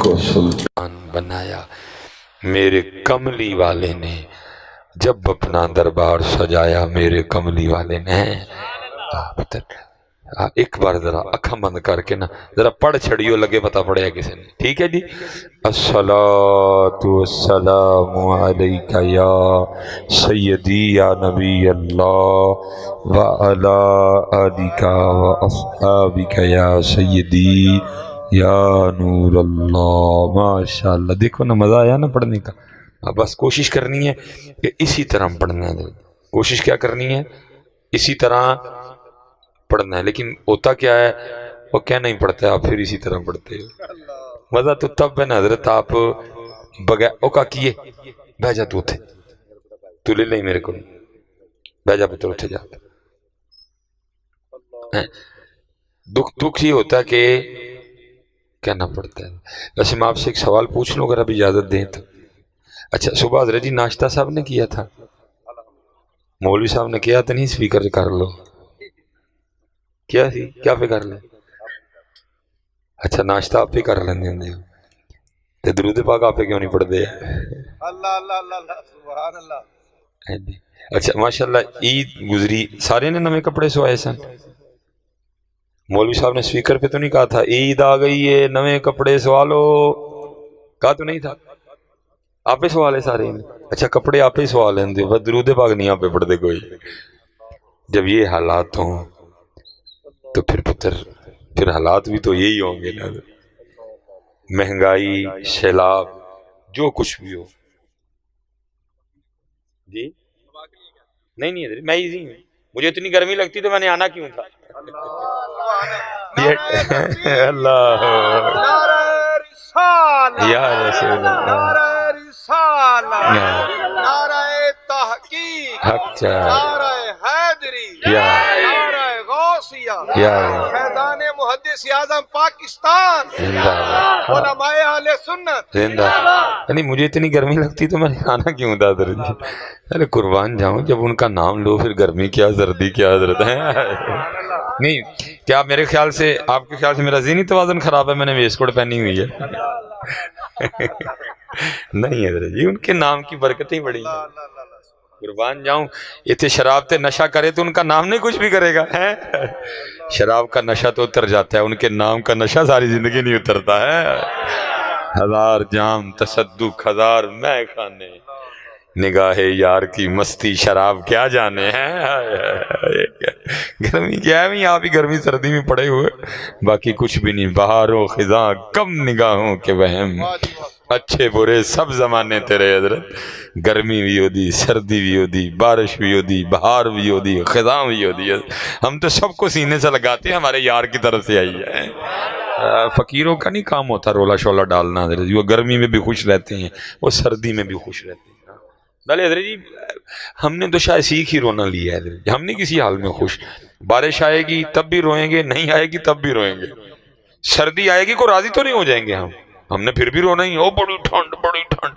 کو سلطان بنایا میرے کملی والے نے، جب اپنا دربار سجایا میرے کملی والے نے۔ ایک بار ذرا اکھا بند کر کے نا ذرا پڑھ چھڑیو، لگے پتہ پڑے گا کسی نے، ٹھیک ہے جی؟ الصلاۃ والسلام علیک یا سیدی یا نبی اللہ وعلی آلک واصحابک یا سیدی یا نور اللہ۔ ماشاءاللہ، دیکھو نا مزہ آیا نا پڑھنے کا۔ بس کوشش کرنی ہے کہ اسی طرح پڑھنا ہے، کوشش کیا کرنی ہے؟ اسی طرح پڑھنا ہے۔ لیکن ہوتا کیا ہے، وہ کیا نہیں پڑھتا ہے، آپ پھر اسی طرح پڑھتے ہو۔ مزہ تو تب ہے نا حضرت، آپ بغیر او کا کیے بہ جا، تو تھے تو لے لیں میرے کو، بہ جا پتر اٹھے جا۔ دکھ یہ ہوتا ہے کہ کہنا پڑتا ہے۔ ویسے میں آپ سے ایک سوال پوچھ لوں اگر اب اجازت دیں تو؟ اچھا، صبح حضرت جی ناشتہ صاحب نے کیا تھا؟ مولوی صاحب نے کیا تو نہیں؟ سپیکر کر لو کیا تھی، کیا پہ کر لیں؟ اچھا، ناشتہ آپ پہ کر لیندے ہوں تے درود پاک آپ پہ کیوں نہیں پڑھ دے؟ اللہ اللہ اللہ سبحان اللہ۔ اچھا ماشاءاللہ، عید گزری، سارے نے نوے کپڑے سوائے سن؟ مولوی صاحب نے سپیکر پہ تو نہیں کہا تھا عید آ گئی ہے نوے کپڑے سوا لو؟ کہا تو نہیں تھا؟ آپ ہی سوالے سارے نے؟ اچھا، کپڑے آپ ہی سوال لیندے ہو، بس درود پاک نہیں آپ پہ پڑھ دے کوئی؟ جب یہ حالات ہوں تو پھر پتر پھر حالات بھی تو یہی ہوں گے نا، مہنگائی، سیلاب، جو کچھ بھی ہو۔ جی نہیں حضرت، میں ایزی ہوں، مجھے اتنی گرمی لگتی تو میں نے آنا کیوں تھا؟ اللہ یا رسول اللہ، نعرہ تحقیق، نعرہ حیدری، یا نعرہ غوثیہ، یا فیضان محدث اعظم پاکستان، زندہ باد، علماء اہل سنت زندہ۔ یعنی مجھے اتنی گرمی لگتی تو میں نے آنا کیوں تھا حضرت جی؟ ارے قربان جاؤں، جب ان کا نام لو پھر گرمی کیا سردی کیا حضرت ہے؟ نہیں کیا میرے خیال سے، آپ کے خیال سے میرا ذہنی توازن خراب ہے؟ میں نے ویسٹ کوٹ پہنی ہوئی ہے؟ نہیں حضرت جی، ان کے نام کی برکتیں بڑی ہیں، قربان جاؤں۔ اتنے شراب تے نشہ کرے تو ان کا نام نہیں کچھ بھی کرے گا؟ شراب کا نشہ تو اتر جاتا ہے، ان کے نام کا نشہ ساری زندگی نہیں اترتا ہے۔ ہزار جام تصدق، ہزار میں خانے، نگاہ یار کی مستی شراب کیا جانے ہیں۔ گرمی کیا ہے بھی، آپ ہی گرمی سردی میں پڑے ہوئے، باقی کچھ بھی نہیں۔ بہار و خزاں کم نگاہوں کے وہم، اچھے برے سب زمانے تیرے حضرت۔ گرمی بھی ہو دی، سردی بھی ہو دی، بارش بھی ہو دی، بہار بھی ہو دی، خزاں بھی ہو دی، ہم تو سب کو سینے سے لگاتے ہیں، ہمارے یار کی طرف سے آئی ہے۔ فقیروں کا نہیں کام ہوتا رولا شولا ڈالنا حضرت جی، وہ گرمی میں بھی خوش رہتے ہیں، وہ سردی میں بھی خوش رہتے ہیں۔ بھلے حضرت جی ہم نے تو شاید سیکھ ہی رونا لیا ہے حضرت جی، ہم نہیں کسی حال میں خوش۔ بارش آئے گی تب بھی روئیں گے، نہیں آئے گی تب بھی روئیں گے۔ سردی آئے گی کو راضی تو نہیں ہو جائیں گے ہم نے پھر بھی رونا ہی، او بڑی ٹھنڈ بڑی ٹھنڈ۔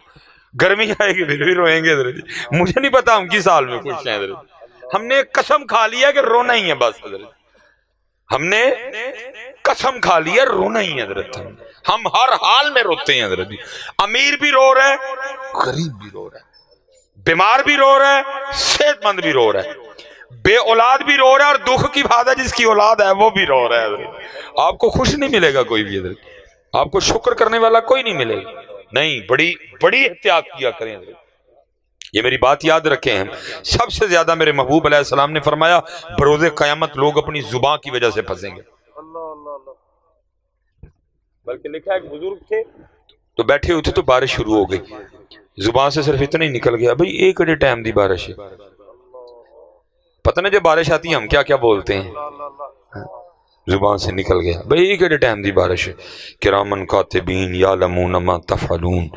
گرمی آئے گی پھر بھی روئیں گے حضرت جی، مجھے نہیں پتا ہم کس حال میں خوش ہیں حضرت۔ ہم نے قسم کھا لیا کہ رونا ہی ہے بس حضرت، ہم نے قسم کھا لیا رونا ہی ہے حضرت۔ ہم ہر حال میں روتے ہیں حضرت جی، امیر بھی رو رہا ہے، غریب بھی رو رہا ہے، بیمار بھی رو رہا ہے، صحت مند بھی رو رہا ہے، بے اولاد بھی رو رہا ہے، اور دکھ کی بات ہے جس کی اولاد ہے وہ بھی رو رہا ہے حضرت۔ آپ کو خوش نہیں ملے گا کوئی بھی حضرت، آپ کو شکر کرنے والا کوئی نہیں ملے گا۔ نہیں، بڑی بڑی احتیاط کیا کریں حضرت، یہ میری بات یاد رکھیں ہیں۔ سب سے زیادہ میرے محبوب علیہ السلام نے فرمایا بروز قیامت لوگ اپنی زبان کی وجہ سے پھنسیں گے۔ بلکہ لکھا ہے کہ بزرگ تھے تو بیٹھے ہوئے تھے تو بارش شروع ہو گئی، زبان سے صرف اتنا ہی نکل گیا، بھئی ایک اڑے ٹائم دی بارش ہے۔ پتہ نہیں جب بارش آتی ہے ہم کیا کیا بولتے ہیں، زبان سے نکل گیا بھئی ایک اڑے ٹائم دی بارش ہے۔ کرامن کاتبین یعلمون ما تفعلون،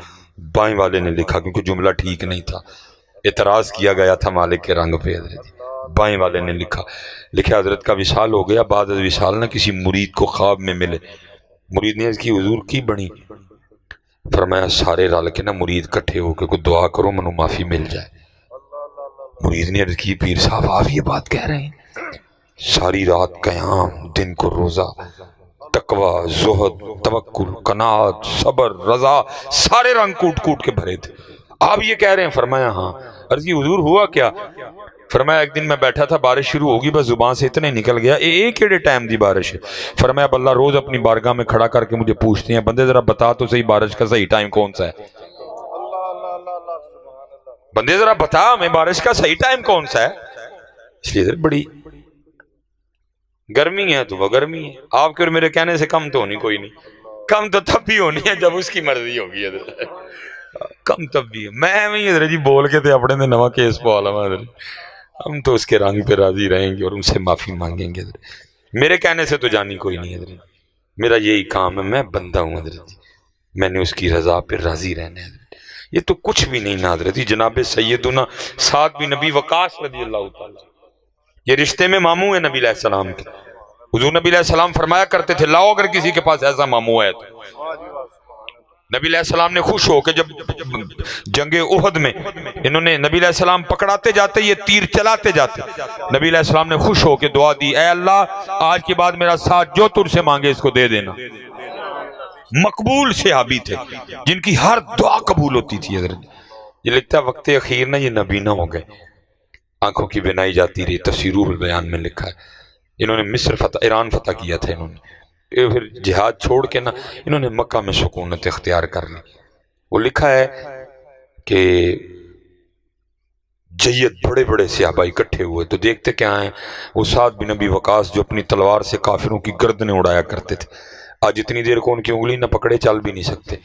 بائیں والے نے لکھا کیونکہ جملہ ٹھیک نہیں تھا، اعتراض کیا گیا تھا مالک کے رنگ پہ حضرت، بائیں والے نے لکھا حضرت کا وصال ہو گیا، بعد از وصال نہ کسی مرید کو خواب میں ملے، مرید نے اس کی حضور کی بنی، فرمایا سارے رل کے نا مرید کٹھے ہو کے کوئی دعا کرو منو معافی مل جائے۔ مرید نے عرض کی پیر صاحب آپ یہ بات کہہ رہے ہیں؟ ساری رات قیام، دن کو روزہ، تقوی، زہد، توکل، قناعت، صبر، رضا، سارے رنگ کوٹ کوٹ کے بھرے تھے۔ آپ یہ کہہ رہے ہیں؟ فرمایا ہاں۔ عرض کی حضور ہوا کیا؟ فرمایا ایک دن میں بیٹھا تھا، بارش شروع ہوگی، بس زبان سے اتنے نکل گیا ایک کیڑے ٹائم دی بارش ہے۔ فرمایا اب اللہ روز اپنی بارگاہ میں کھڑا کر کے مجھے پوچھتے ہیں بندے ذرا بتا تو صحیح بارش کا صحیح ٹائم کون سا ہے؟ بندے ذرا بتا ہمیں بارش کا صحیح ٹائم کون سا ہے؟ اس لیے بڑی گرمی ہے تو وہ گرمی ہے، آپ کے اور میرے کہنے سے کم تو ہونی کوئی نہیں، کم تو تب بھی ہونی ہے جب اس کی مرضی ہوگی۔ کم تب بھی ہے۔ میں حضرت جی بول کے تھے اپنے نے نواں کیس پوالا میں، ہم تو اس کے رنگ پہ راضی رہیں گے اور ان سے معافی مانگیں گے۔ حضرت میرے کہنے سے تو جانی کوئی نہیں حضرت، میرا یہی کام ہے، میں بندہ ہوں حضرت جی، میں نے اس کی رضا پہ راضی رہنا ہے حضرت۔ یہ تو کچھ بھی نہیں نا حضرت جی، جناب سیدنا سعد بن نبی وقاص رضی اللہ تعالیٰ، یہ رشتے میں ماموں ہیں نبی علیہ السلام کے۔ حضور نبی علیہ السلام فرمایا کرتے تھے لاؤ اگر کسی کے پاس ایسا ماموں ہے تو۔ نبی علیہ السلام نے خوش ہو کہ جب جنگ احد میں انہوں نے نبی علیہ السلام پکڑاتے جاتے یہ تیر چلاتے جاتے، نبی علیہ السلام نے خوش ہو کے دعا دی اے اللہ آج کے بعد میرا ساتھ جو تجھ سے مانگے اس کو دے دینا۔ مقبول صحابی تھے جن کی ہر دعا قبول ہوتی تھی حضرت۔ یہ لکھتا ہے وقت اخیر نہ یہ نبینا ہو گئے، آنکھوں کی بنائی جاتی رہی، تفسیر روح البیان میں لکھا ہے۔ انہوں نے مصر فتح، ایران فتح کیا تھا انہوں نے، پھر جہاد چھوڑ کے نا انہوں نے مکہ میں سکونت اختیار کر لی۔ وہ لکھا ہے کہ جید بڑے بڑے صحابہ اکٹھے ہوئے تو دیکھتے کیا ہیں، وہ سعد بن نبی وقاص جو اپنی تلوار سے کافروں کی گردنیں اڑایا کرتے تھے، آج اتنی دیر کو ان کی انگلی نہ پکڑے چل بھی نہیں سکتے۔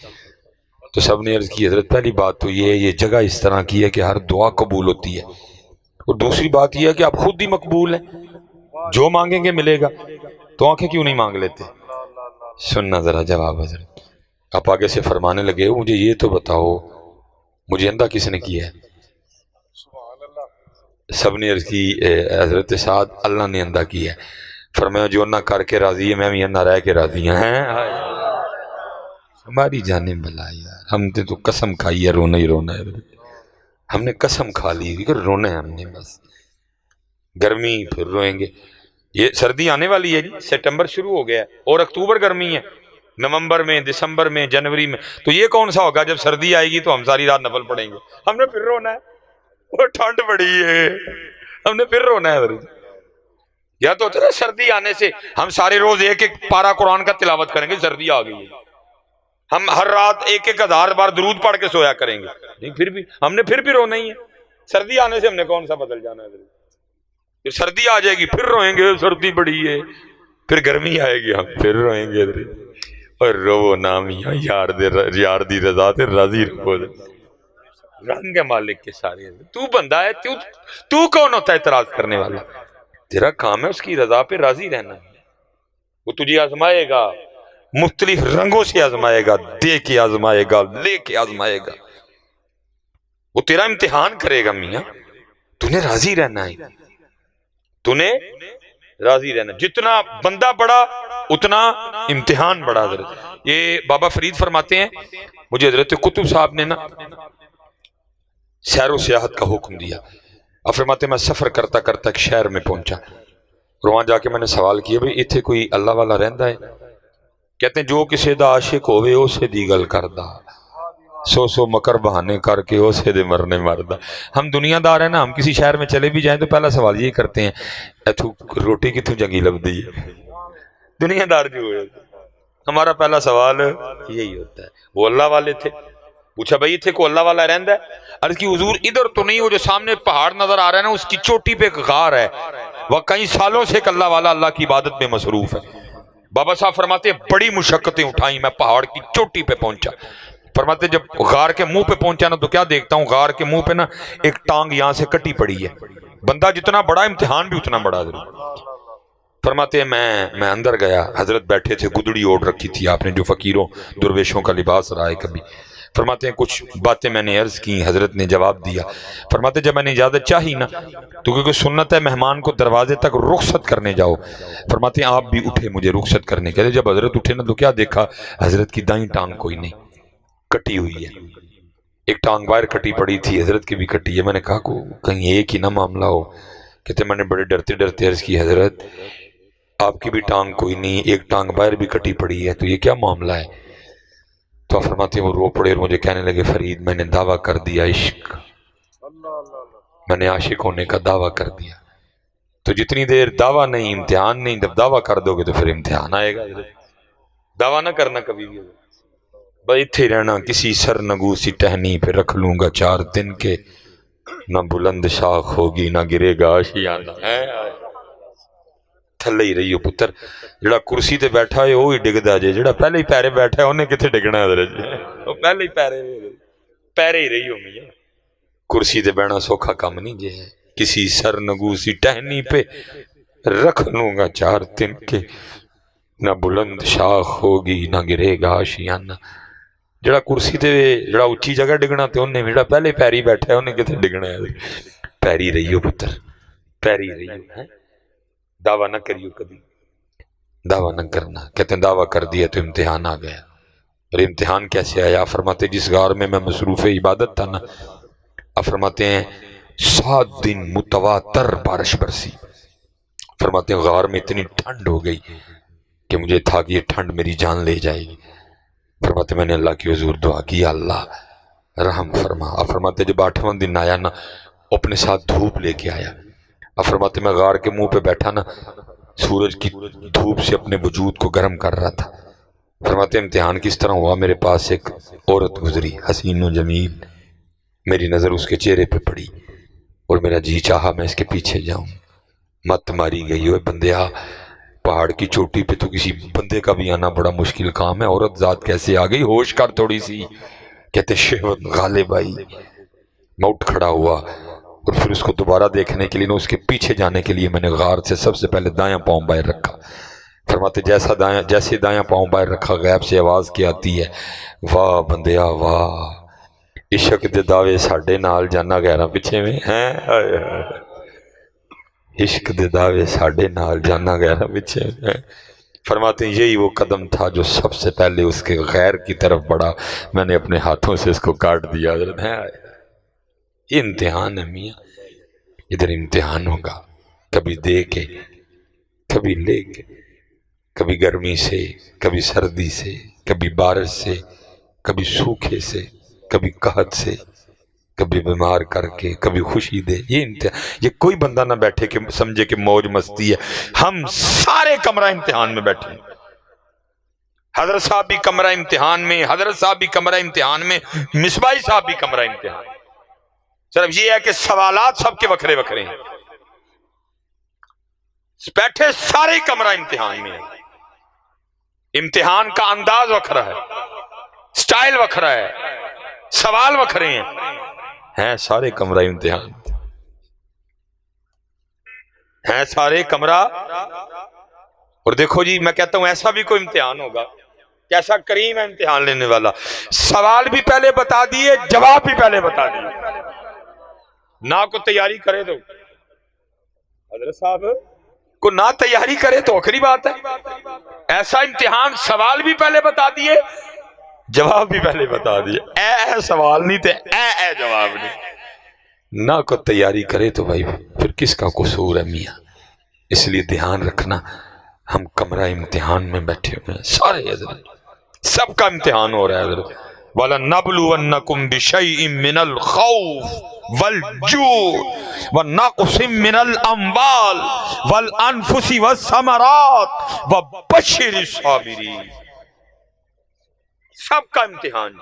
تو سب نے عرض کی حضرت پہلی بات تو یہ ہے یہ جگہ اس طرح کی ہے کہ ہر دعا قبول ہوتی ہے، اور دوسری بات یہ ہے کہ آپ خود ہی مقبول ہیں، جو مانگیں گے ملے گا، تو آنکھیں کیوں نہیں مانگ لیتے؟ سننا ذرا جواب حضرت۔ آپ آگے سے فرمانے لگے مجھے یہ تو بتاؤ مجھے اندھا کس نے کیا ہے؟ سب نے عرض کی حضرت سعد اللہ نے اندھا کیا ہے۔ فرمایا جو نہ کر کے راضی ہے میں بھی نہ رہ کے راضی ہیں۔ ہماری جانیں بلا یار، ہم نے تو قسم کھائی ہے رونا ہی رونا ہے، ہم نے قسم کھا لی کہ رونا ہے ہم نے، بس گرمی پھر روئیں گے۔ یہ سردی آنے والی ہے جی، سپٹمبر شروع ہو گیا ہے اور اکتوبر گرمی ہے، نومبر میں، دسمبر میں، جنوری میں، تو یہ کون سا ہوگا جب سردی آئے گی تو ہم ساری رات نفل پڑیں گے، ہم نے پھر رونا ہے، وہ ٹھنڈ پڑی ہے ہم نے پھر رونا ہے۔ یا تو ہوتا ہے نا سردی آنے سے ہم سارے روز ایک ایک پارہ قرآن کا تلاوت کریں گے، سردی آ گئی ہے، ہم ہر رات 1000 بار درود پڑھ کے سویا کریں گے، نہیں پھر بھی ہم نے پھر بھی رونا ہی ہے۔ سردی آنے سے ہم نے کون سا بدل جانا ہے؟ پھر سردی آ جائے گی پھر روئیں گے، سردی بڑی ہے، پھر گرمی آئے گی ہم پھر روئیں گے، اور رو نام یار دی رضا تے راضی رہو، رنگ ہے مالک کے سارے۔ تو بندہ ہے، تو کون ہوتا ہے اعتراض کرنے والا؟ تیرا کام ہے اس کی رضا پہ راضی رہنا، وہ تجھے آزمائے گا، مختلف رنگوں سے آزمائے گا، دے کے آزمائے گا، لے کے آزمائے گا، وہ تیرا امتحان کرے گا میاں، تو نے راضی رہنا ہے، تو نے راضی رہنا، جتنا بندہ بڑا اتنا امتحان بڑا۔ حضرت یہ بابا فرید فرماتے ہیں مجھے حضرت قطب صاحب نے نا سیر و سیاحت کا حکم دیا، اب فرماتے میں سفر کرتا کرتا ایک شہر میں پہنچا، اور وہاں جا کے میں نے سوال کیا بھئی اتھے کوئی اللہ والا رہندا ہے؟ کہتے ہیں جو کسی دا عاشق ہوئے اسے دی گل کردا، سو مکر بہانے کر کے اسے دے مرنے مردا۔ ہم دنیا دار ہیں نا، ہم کسی شہر میں چلے بھی جائیں تو پہلا سوال یہی کرتے ہیں ایتھو روٹی کتھوں جنگی لب دی ہے، دنیا دار جو ہوئے ہمارا پہلا سوال یہی ہوتا ہے۔ وہ اللہ والے تھے، پوچھا بھئی اتھے کو اللہ والا رہندا ہے؟ عرض کی حضور ادھر تو نہیں، وہ جو سامنے پہاڑ نظر آ رہا ہے نا اس کی چوٹی پہ ایک غار ہے، وہ کئی سالوں سے ایک اللہ والا اللہ کی عبادت میں مصروف ہے۔ بابا صاحب فرماتے ہیں بڑی مشقتیں اٹھائیں، میں پہاڑ کی چوٹی پہ پہنچا، فرماتے جب غار کے منہ پہ پہنچا نا تو کیا دیکھتا ہوں غار کے منہ پہ نا ایک ٹانگ یہاں سے کٹی پڑی ہے، بندہ جتنا بڑا امتحان بھی اتنا بڑا۔ فرماتے ہیں میں اندر گیا، حضرت بیٹھے تھے، گدڑی اوڑھ رکھی تھی آپ نے جو فقیروں درویشوں کا لباس رہا ہے کبھی۔ فرماتے ہیں کچھ باتیں میں نے عرض کی، حضرت نے جواب دیا۔ فرماتے جب میں نے اجازت چاہی نا تو کیونکہ سنت ہے مہمان کو دروازے تک رخصت کرنے جاؤ، فرماتے ہیں آپ بھی اٹھے مجھے رخصت کرنے کے لیے۔ جب حضرت اٹھے نا تو کیا دیکھا، حضرت کی دائیں ٹانگ کوئی نہیں، کٹی ہوئی ہے، ایک ٹانگ باہر کٹی پڑی تھی، حضرت کی بھی کٹی ہے۔ میں نے کہا کہیں ایک ہی نہ معاملہ ہو، کہتے میں نے بڑے ڈرتے ڈرتے عرض کی حضرت آپ کی بھی ٹانگ کوئی نہیں، ایک ٹانگ باہر بھی کٹی پڑی ہے، تو یہ کیا معاملہ ہے؟ تو آپ فرماتے ہیں وہ رو پڑے اور مجھے کہنے لگے فرید میں نے دعویٰ کر دیا عشق، میں نے عاشق ہونے کا دعویٰ کر دیا۔ تو جتنی دیر دعویٰ نہیں امتحان نہیں، جب دعویٰ کر دو گے تو پھر امتحان آئے گا۔ دعویٰ نہ کرنا کبھی بھی، بھائی اتھے رہنا کسی سر نگو سی ٹہنی پہ رکھ لوں گا 4 دن کے، نہ بلند شاخ ہوگی نہ گرے گا آشیانہ۔ تھلے ہی رہی ہو پتر، جڑا کرسی تے بیٹھا ہے وہی ڈگدا جے، جڑا پہلے ہی پیرے بیٹھا ہے انہیں کتنے ڈگنا ہے؟ وہ پہلے ہی پیرے ہی رہی ہو میاں، کرسی تے بیٹھنا سوکھا کام نہیں جے ہے۔ کسی سر نگو سی ٹہنی پہ رکھ لوں گا 4 دن کے، نہ بلند شاخ ہوگی نہ گرے گا آشیانہ۔ جڑا کرسی تے جڑا اچھی جگہ ڈگنا تے انہیں، جڑا پہلے پیری بیٹھا ہے انہیں کتنے ڈگنا ہے؟ پیری رہی ہو پتر، پیری رہی ہو۔ دعویٰ نہ کریو کبھی، دعویٰ نہ کرنا۔ کہتے ہیں دعویٰ کر دیا تو امتحان آ گیا۔ اور امتحان کیسے آیا؟ فرماتے جس غار میں مصروف عبادت تھا نا، فرماتے ہیں 7 دن متواتر بارش برسی۔ فرماتے ہیں غار میں اتنی ٹھنڈ ہو گئی کہ مجھے تھا کہ یہ ٹھنڈ میری جان لے جائے گی۔ فرماتے میں نے اللہ کی حضور دعا کی، اللہ رحم فرما۔ فرماتے جب 8واں دن آیا نا، اپنے ساتھ دھوپ لے کے آیا۔ فرماتے میں غار کے منہ پہ بیٹھا نا، سورج کی دھوپ سے اپنے وجود کو گرم کر رہا تھا۔ فرماتے امتحان کس طرح ہوا؟ میرے پاس ایک عورت گزری، حسین و جمیل، میری نظر اس کے چہرے پہ پڑی اور میرا جی چاہا میں اس کے پیچھے جاؤں۔ مت ماری گئی ہوئے بندیا، پہاڑ کی چوٹی پہ تو کسی بندے کا بھی آنا بڑا مشکل کام ہے، عورت ذات کیسے آ گئی؟ ہوش کر تھوڑی سی۔ کہتے شہوت غالب آئی، میں اٹھ کھڑا ہوا اور پھر اس کو دوبارہ دیکھنے کے لیے، اس کے پیچھے جانے کے لیے میں نے غار سے سب سے پہلے دایاں پاؤں باہر رکھا۔ فرماتے جیسے دایاں پاؤں باہر رکھا، غیب سے آواز کی آتی ہے، واہ بندیا واہ، عشق دے دعوے ساڈے نال جانا غیراں پیچھے میں ہیں، عشق دے دعوے ساڈے نال جانا غیراں پیچھے میں۔ فرماتے ہیں یہی وہ قدم تھا جو سب سے پہلے اس کے غیر کی طرف بڑھا، میں نے اپنے ہاتھوں سے اس کو کاٹ دیا۔ یہ امتحان ہے میاں، ادھر امتحان ہوگا، کبھی دے کے کبھی لے کے، کبھی گرمی سے کبھی سردی سے، کبھی بارش سے کبھی سوکھے سے، کبھی قحط سے، کبھی بیمار کر کے، کبھی خوشی دے۔ یہ امتحان، یہ کوئی بندہ نہ بیٹھے کہ سمجھے کہ موج مستی ہے، ہم سارے کمرہ امتحان میں بیٹھے ہیں۔ حضرت صاحب بھی کمرہ امتحان میں، حضرت صاحب بھی کمرہ امتحان میں، مصباحی صاحب بھی کمرہ امتحان میں۔ صرف یہ ہے کہ سوالات سب کے وکھرے وکھرے ہیں، بیٹھے سارے کمرہ امتحان میں ہیں۔ امتحان کا انداز وکھرا ہے، سٹائل وکھرا ہے، سوال وکھرے ہیں سارے کمرہ امتحان، ہیں سارے کمرہ۔ اور دیکھو جی میں کہتا ہوں ایسا بھی کوئی امتحان ہوگا، کیسا کریم ہے امتحان لینے والا، سوال بھی پہلے بتا دیے، جواب بھی پہلے بتا دیے، نہ کو تیاری کرے تو حضرت صاحب کو نہ تیاری کرے تو آخری بات ہے۔ ایسا امتحان، سوال بھی پہلے بتا دیے، جواب بھی پہلے بتا دیے، اے سوال نہیں تھے، اے جواب نہیں، نہ کو تیاری کرے تو بھائی پھر کس کا قصور ہے میاں۔ اس لیے دھیان رکھنا، ہم کمرہ امتحان میں بیٹھے ہوئے ہیں سارے، حضرت سب کا امتحان ہو رہا ہے حضرت۔ وَلَنَّبْلُوَنَّكُمْ بِشَيْءٍ مِّنَ الْخَوْفِ وَالْجُوعِ وَنَقْصٍ مِّنَ الْأَمْوَالِ وَالْأَنفُسِ وَالثَّمَرَاتِ وَبَشِّرِ الصَّابِرِينَ۔ سب کا امتحان،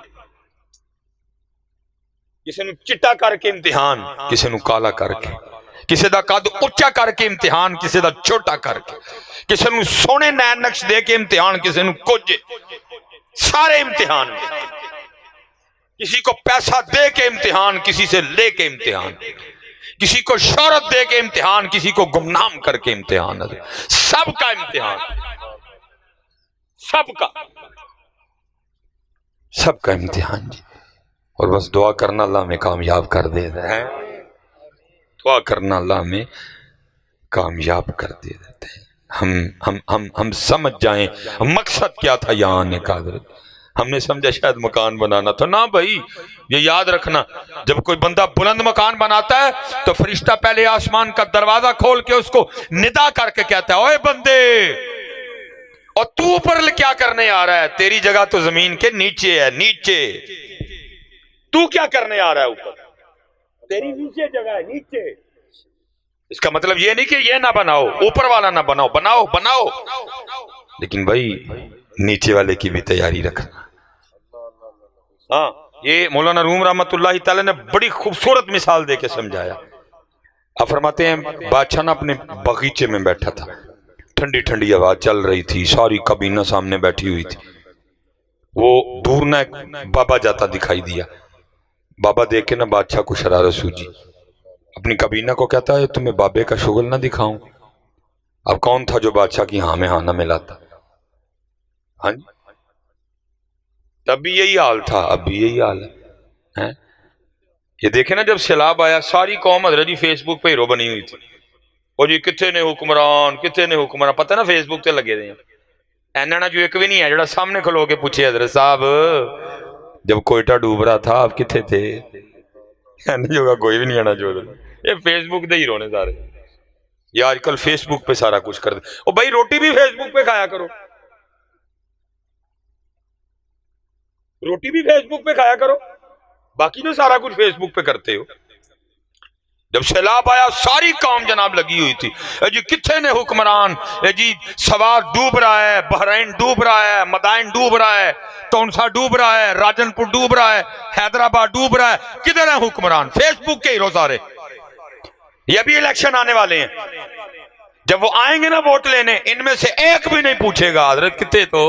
کسی نو چٹا کر کے امتحان، کسی نو کالا کر کے، کسی دا قد اچا کر کے امتحان، کسی دا چھوٹا کر کے، کسی نو سونے نین نقش دے کے امتحان، کسی نو کچھ، سارے امتحان۔ کسی کو پیسہ دے کے امتحان، کسی سے لے کے امتحان، کسی کو شہرت دے کے امتحان، کسی کو گمنام کر کے امتحان، سب کا امتحان، سب کا امتحان جی۔ اور بس دعا کرنا اللہ میں کامیاب کر دے دیتا ہے، دعا کرنا اللہ میں کامیاب کر دے دیتے ہیں۔ ہم سمجھ جائیں مقصد کیا تھا یہاں آنے کا، حضرت ہم نے سمجھا شاید مکان بنانا تھا. نہ بھائی، یہ یاد رکھنا، جب کوئی بندہ بلند مکان بناتا ہے تو فرشتہ پہلے آسمان کا دروازہ کھول کے اس کو ندا کر کے کہتا ہے اوے بندے، اور تو اوپر کیا کرنے آ رہا ہے؟ تیری جگہ تو زمین کے نیچے ہے، نیچے. تو کیا کرنے آ رہا ہے اوپر؟ تیری نیچے جگہ ہے، نیچے. اس کا مطلب یہ نہیں کہ یہ نہ بناؤ، اوپر والا نہ بناؤ، بناؤ بناؤ، لیکن بھائی نیچے والے کی بھی تیاری رکھنا. ہاں، یہ مولانا روم رحمت اللہ تعالی نے بڑی خوبصورت مثال دے کے سمجھایا. آپ فرماتے ہیں بادشاہ نا اپنے باغیچے میں بیٹھا تھا، ٹھنڈی ٹھنڈی ہوا چل رہی تھی، ساری کابینہ سامنے بیٹھی ہوئی تھی. وہ دور نہ ایک بابا جاتا دکھائی دیا. بابا دیکھ کے نا بادشاہ کو شرارت سوجی، اپنی کابینہ کو کہتا ہے تمہیں بابے کا شغل نہ دکھاؤں. اب کون تھا جو بادشاہ کی ہاں میں ہاں نہ ملاتا؟ ہاں جی، تب بھی یہی حال تھا، اب بھی یہی حال ہے. یہ دیکھیں نا، جب سیلاب آیا ساری قوم حضرت جی فیس بک پہ ہیرو بنی ہوئی تھی. اور جی کتنے نے حکمران، کتنے نے حکمران، پتہ نا فیس بک تے لگے دے ہیں. اینا جو ایک بھی نہیں ہے جڑا سامنے کھلو کے پوچھے حضرت صاحب جب کوئٹہ ڈوب رہا تھا آپ کتنے تھے؟ جو کوئی بھی نہیں آنا جو یہ فیس بک دے ہیرو نے سارے. یہ آج کل فیس بک پہ سارا کچھ کر دے. اور بھائی روٹی بھی فیس بک پہ کھایا کرو، روٹی بھی فیس بک پہ کھایا کرو، باقی تو سارا کچھ فیس بک پہ کرتے ہو. جب سیلاب آیا ساری قوم جناب لگی ہوئی تھی، اے جی کتنے نے حکمران، اے جی سوات ڈوب رہا ہے، بحرین ڈوب رہا ہے، مدائن ڈوب رہا ہے، تونسا ڈوب رہا ہے، راجن پور ڈوب رہا ہے، حیدرآباد ڈوب رہا ہے. کدھر ہیں حکمران؟ فیس بک کے ہیرو سارے. یہ بھی الیکشن آنے والے ہیں، جب وہ آئیں گے نا ووٹ لینے، ان میں سے ایک بھی نہیں پوچھے گا حضرت کتنے تو.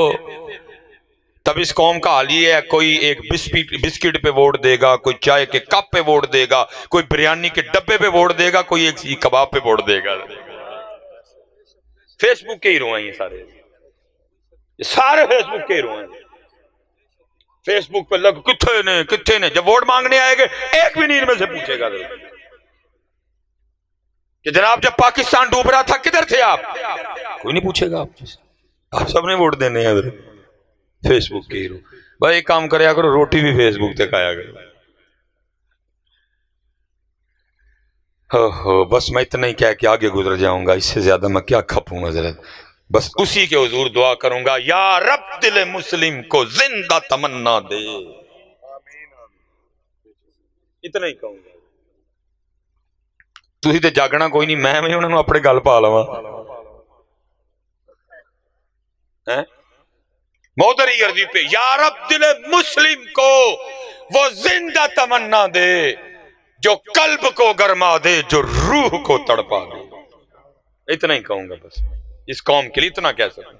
تب اس قوم کا حال یہ ہے، کوئی ایک بسکٹ پہ ووٹ دے گا، کوئی چائے کے کپ پہ ووٹ دے گا، کوئی بریانی کے ڈبے پہ ووٹ دے گا، کوئی ایک کباب پہ ووٹ دے گا. فیس بک کے ہیرو ہیں یہ سارے، یہ سارے فیس بک کے ہیرو ہیں. فیس بک پہ لگ کتنے نے جب ووٹ مانگنے آئے گے ایک بھی نہیں ان میں سے پوچھے گا کہ جناب جب پاکستان ڈوب رہا تھا کدھر تھے آپ؟ کوئی نہیں پوچھے گا. آپ سب نے ووٹ دینے ہیں حضرت. فیس بک کے ہیرو. بھائی ایک کام کریا کرو، روٹی بھی فیس بک تے کھایا کرو. بس میں اتنا ہی کہہ کے آگے گزر جاؤں گا، اس سے زیادہ میں کیا کھپوں حضرت. بس اسی کے حضور دعا کروں گا، یا رب دل مسلم کو زندہ تمنا دے. اتنا ہی کہوں گا. تسی تے جاگنا کوئی نہیں، میں انہوں نے اپنے گل پا لوا. مودری عرضی پہ یا رب دل مسلم کو وہ زندہ تمنا دے جو قلب کو گرما دے، جو روح کو تڑپا دے. اتنا ہی کہوں گا بس، اس قوم کے لیے اتنا کہہ سکوں.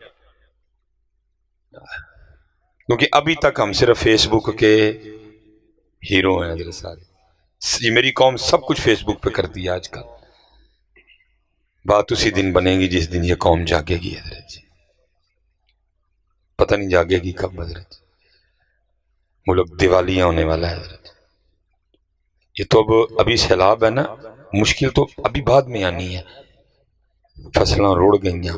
کیونکہ ابھی تک ہم صرف فیس بک کے ہیرو ہیں حضرت سارے. یہ میری قوم سب کچھ فیس بک پہ کرتی ہے آج کل. بات اسی دن بنے گی جس دن یہ قوم جاگے گی حضرت جی. پتہ نہیں جاگے گی کب حضرت. ملک دیوالیاں ہونے والا ہے حضرت. یہ تو ابھی سیلاب ہے نا، مشکل تو ابھی بعد میں آنی ہے. فصلاں رڑ گئیں،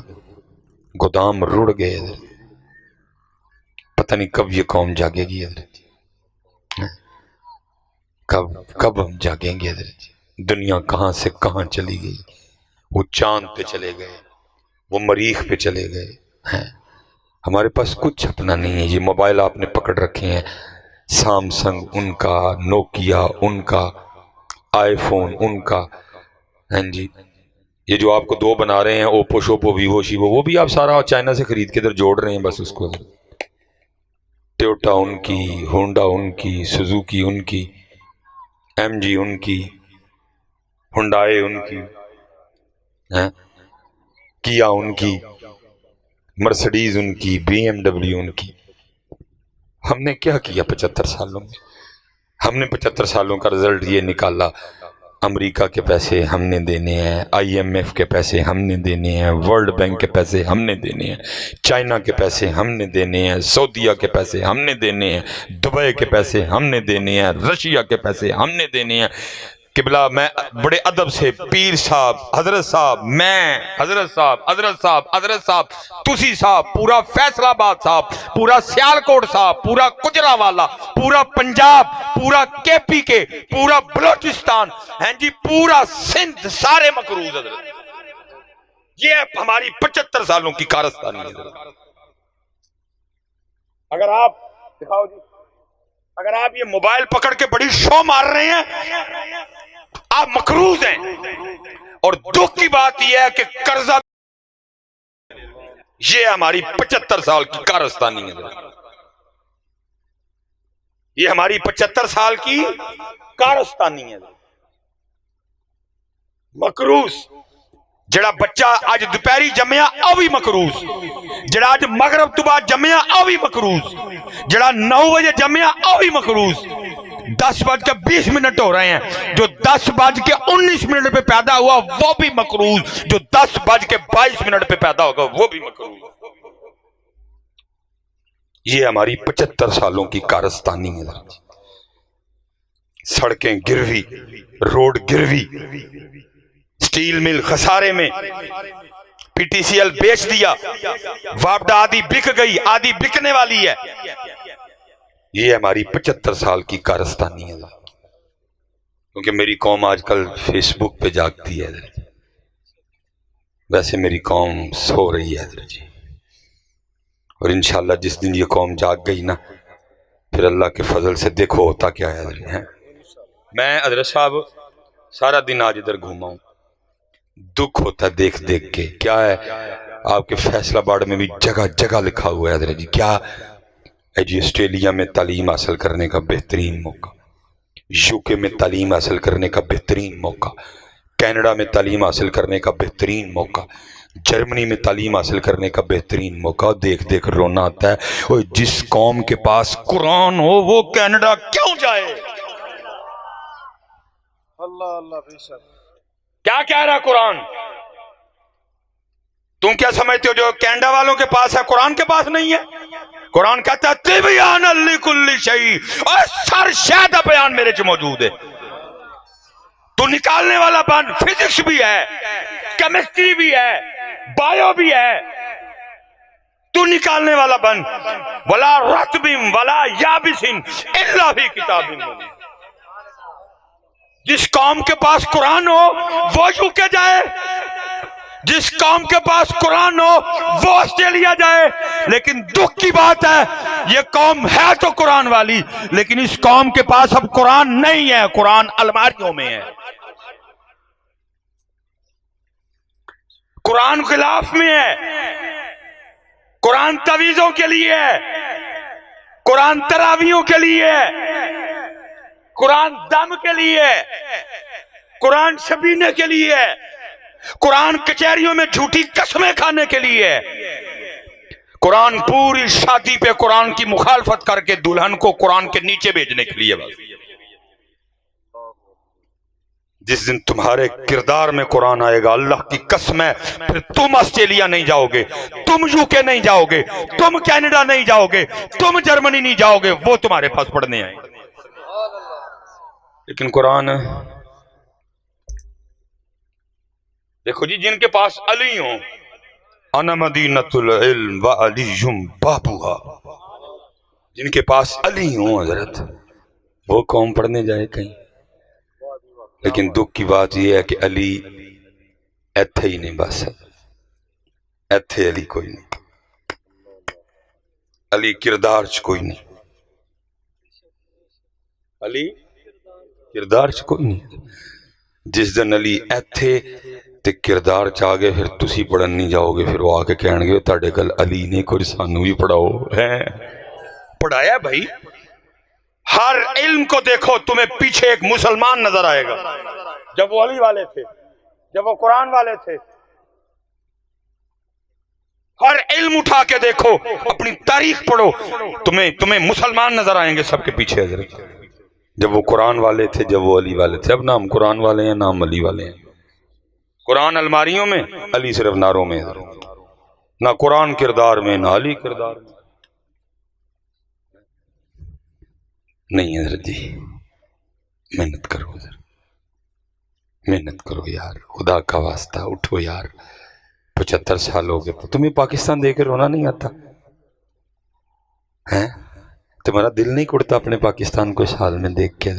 گودام رڑ گئے حضرت. پتہ نہیں کب یہ قوم جاگے گی حضرت. کب ہم جاگیں گے حضرت. دنیا کہاں سے کہاں چلی گئی. وہ چاند پہ چلے گئے، وہ مریخ پہ چلے گئے ہیں. ہمارے پاس کچھ اپنا نہیں ہے. یہ موبائل آپ نے پکڑ رکھے ہیں، سامسنگ ان کا، نوکیا ان کا، آئی فون ان کا. ہاں جی، یہ جو آپ کو دو بنا رہے ہیں اوپو شوپو ویوو شیوو، وہ بھی آپ سارا چائنا سے خرید کے ادھر جوڑ رہے ہیں بس اس کو. ٹویوٹا ان کی، ہونڈا ان کی، سوزوکی ان کی، ایم جی ان کی، ہنڈائے ان کی، کیا ان کی، مرسڈیز ان کی، بی ایم ڈبلیو ان کی. ہم نے کیا کیا 75 سالوں میں؟ ہم نے 75 سالوں کا رزلٹ یہ نکالا، امریکہ کے پیسے ہم نے دینے ہیں، آئی ایم ایف کے پیسے ہم نے دینے ہیں، ورلڈ بینک کے پیسے ہم نے دینے ہیں، چائنا کے پیسے ہم نے دینے ہیں، سعودیہ کے پیسے ہم نے دینے ہیں، دبئی کے پیسے ہم نے دینے ہیں، رشیا کے پیسے ہم نے دینے ہیں. قبلہ میں بڑے ادب سے پیر صاحب، حضرت صاحب، میں حضرت صاحب، حضرت صاحب، حضرت صاحب، تسی صاحب، پورا فیصل آباد صاحب، پورا سیالکوٹ صاحب، پورا گجرانوالہ، پورا پنجاب، پورا کے پی کے، پورا بلوچستان، ہیں جی پورا سندھ، سارے مقروض حضرت. یہ ہماری 75 سالوں کی کارستانی ہے حضرت. اگر آپ دکھاؤ جی، اگر آپ یہ موبائل پکڑ کے بڑی شو مار رہے ہیں آپ مقروض ہیں. اور دکھ کی بات یہ ہے کہ قرضہ، یہ ہماری 75 سال کی کارستانی ہے. یہ ہماری 75 سال کی کارستانی ہے. مقروض جڑا بچہ آج دوپہری جمعہ اوی مقروض، جڑا آج مغرب تو بعد جمعہ اوی مقروض، جڑا 9 بجے جمعہ اوی مقروض. 10:20 ہو رہے ہیں، جو 10:19 پہ پیدا ہوا وہ بھی مقروض، جو 10:22 پہ پیدا ہوگا وہ بھی مقروض. یہ ہماری 75 سالوں کی کارستانی ہے. سڑکیں گروی، روڈ گروی، سٹیل مل خسارے میں، پی ٹی سی ایل بیچ دیا، وابڈا آدھی بک گئی، آدھی بکنے والی ہے. یہ ہماری 75 سال کی کارستانی ہے. کیونکہ میری قوم آج کل فیس بک پہ جاگتی ہے، ویسے میری قوم سو رہی ہے جی. اور انشاءاللہ جس دن یہ قوم جاگ گئی نا، پھر اللہ کے فضل سے دیکھو ہوتا کیا ہے. میں حضرت صاحب سارا دن آج ادھر گھوما ہوں، دکھ ہوتا ہے دیکھ دیکھ کے. کیا ہے آپ کے فیصل آباد میں بھی جگہ جگہ لکھا ہوا ہے حضرت جی. کیا ہے جی؟ آسٹریلیا میں تعلیم حاصل کرنے کا بہترین موقع، یو کے میں تعلیم حاصل کرنے کا بہترین موقع، کینیڈا میں تعلیم حاصل کرنے کا بہترین موقع، جرمنی میں تعلیم حاصل کرنے کا بہترین موقع. دیکھ دیکھ رونا آتا ہے. جس قوم کے پاس قرآن ہو وہ کینیڈا کیوں جائے؟ اللہ اللہ بے شک. کیا کہہ رہا قرآن؟ تم کیا سمجھتے ہو جو کینیڈا والوں کے پاس ہے قرآن کے پاس نہیں ہے؟ قرآن کہتا ہے تبیان لکل شیء، اور سر شیدہ بیان میرے چ موجود ہے. تو نکالنے والا بن، فزکس بھی ہے، کیمسٹری بھی ہے، بایو بھی ہے، تو نکالنے والا بن. ولا رطب ولا یابس الا فی کتاب مبین. جس قوم کے پاس قرآن ہو وہ یو کے جائے، جس قوم کے پاس قرآن ہو وہ آسٹریلیا جائے. لیکن دکھ کی بات ہے یہ قوم ہے تو قرآن والی، لیکن اس قوم کے پاس اب قرآن نہیں ہے، قرآن الماریوں میں ہے، قرآن غلاف میں ہے، قرآن تعویذوں کے لیے ہے، قرآن تراویحوں کے لیے ہے، قرآن دم کے لیے ہے، قرآن شبینے کے لیے ہے، قرآن کچہریوں میں جھوٹی قسمیں کھانے کے لیے ہے، قرآن پوری شادی پہ قرآن کی مخالفت کر کے دلہن کو قرآن کے نیچے بھیجنے کے لیے. بس جس دن تمہارے کردار میں قرآن آئے گا اللہ کی قسم ہے پھر تم آسٹریلیا نہیں جاؤ گے، تم یو کے نہیں جاؤ گے، تم کینیڈا نہیں جاؤ گے، تم جرمنی نہیں جاؤ گے، وہ تمہارے پاس پڑھنے آئیں گے. لیکن قرآن دیکھو جی، جن کے پاس علی ہوں، انا مدینۃ العلم وعلی بابها، جن کے پاس علی ہوں حضرت، وہ قوم پڑھنے جائے کہیں. لیکن دکھ کی بات یہ ہے کہ علی ایتھے ہی نہیں، بس ایتھے علی کوئی نہیں، علی کردار چ کوئی نہیں، علی کردار چ کوئی نہیں. جس دن علی ایتھے تے کردار چاہ گئے پھر تسی پڑھن نہیں جاؤ گے، پھر وہ آ کے کہن گے تاڑے کل علی نے کوئی سانو بھی پڑھاؤ ہے. پڑھایا بھائی، ہر علم کو دیکھو تمہیں پیچھے ایک مسلمان نظر آئے گا. جب وہ علی والے تھے، جب وہ قرآن والے تھے، ہر علم اٹھا کے دیکھو، اپنی تاریخ پڑھو، تمہیں مسلمان نظر آئیں گے سب کے پیچھے حضرت. جب وہ قرآن والے تھے، جب وہ علی والے تھے. اب نہ ہم قرآن والے ہیں نہ ہم علی والے ہیں. قرآن الماریوں میں، علی صرف ناروں میں. نہ قرآن کردار میں نہ علی کردار میں. نہیں حضرت جی، محنت کرو حضرت. محنت کرو یار، خدا کا واسطہ اٹھو یار، 75 سال ہو گئے، تمہیں پاکستان دیکھ کے رونا نہیں آتا ہے؟ تمہارا دل نہیں کڑتا اپنے پاکستان کو اس حال میں دیکھ کے؟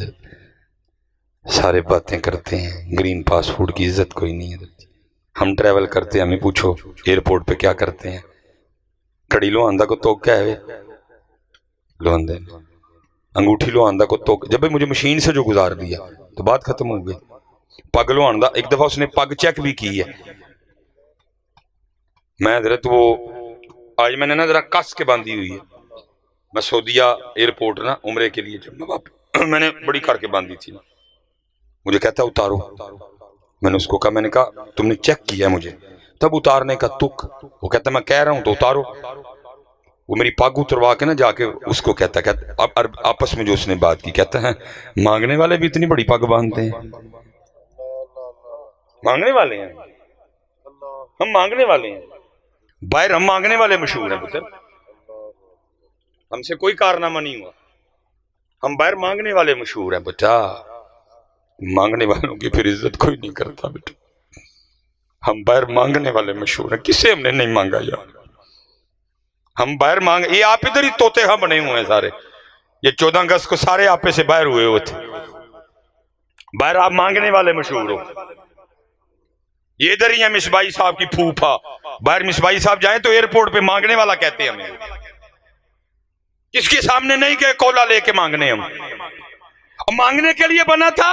سارے باتیں کرتے ہیں، گرین پاسپورٹ کی عزت کوئی نہیں ہے۔ ہم ٹریول کرتے ہیں، ہمیں پوچھو ایئرپورٹ پہ کیا کرتے ہیں، کڑی لو آندہ کو توک کیا ہے، لو آندہ انگوٹھی لو آندہ کو توک، جب مجھے مشین سے جو گزار دیا تو بات ختم ہو گئی۔ پگ لو آندہ، ایک دفعہ اس نے پگ چیک بھی کی ہے، میں حضرت وہ آج میں نے نا ذرا کس کے باندھی ہوئی ہے، میں سعودیہ ایئرپورٹ نا عمرے کے لیے جب میں نے بڑی کر کے باندھی تھی، مجھے کہتا اتارو، میں نے اس کو کہا، میں نے کہا تم نے چیک کیا ہے مجھے، تب اتارنے کا تک، وہ کہتا میں کہہ رہا ہوں تو اتارو، وہ میری پاگ اتروا کے نا جا کے اس کو کہتا آپس میں جو اس نے بات کی، کہتا ہے مانگنے والے بھی اتنی بڑی پاگ باندھتے ہیں، مانگنے والے ہیں ہم، مانگنے والے ہیں باہر، ہم مانگنے والے مشہور ہیں پتر، ہم سے کوئی کارنامہ نہیں ہوا، ہم باہر مانگنے والے مشہور ہیں بیٹا، مانگنے والوں کی پھر عزت کوئی نہیں کرتا بیٹا، ہم باہر مانگنے والے مشہور ہیں، کسے ہم نے نہیں مانگا یار، ہم باہر مانگ، یہ آپ ادھر ہی توتے ہاں بنے ہوئے ہیں سارے، یہ 14 اگست کو سارے آپے سے باہر ہوئے تھے، باہر آپ مانگنے والے مشہور ہو، یہ ادھر ہی ہیں مصباحی صاحب کی پھوپھا، باہر مصباحی صاحب جائیں تو ایئرپورٹ پہ مانگنے والا کہتے ہیں ہمیں، کس کے سامنے نہیں گئے کولا لے کے مانگنے، ہم مانگنے کے لیے بنا تھا،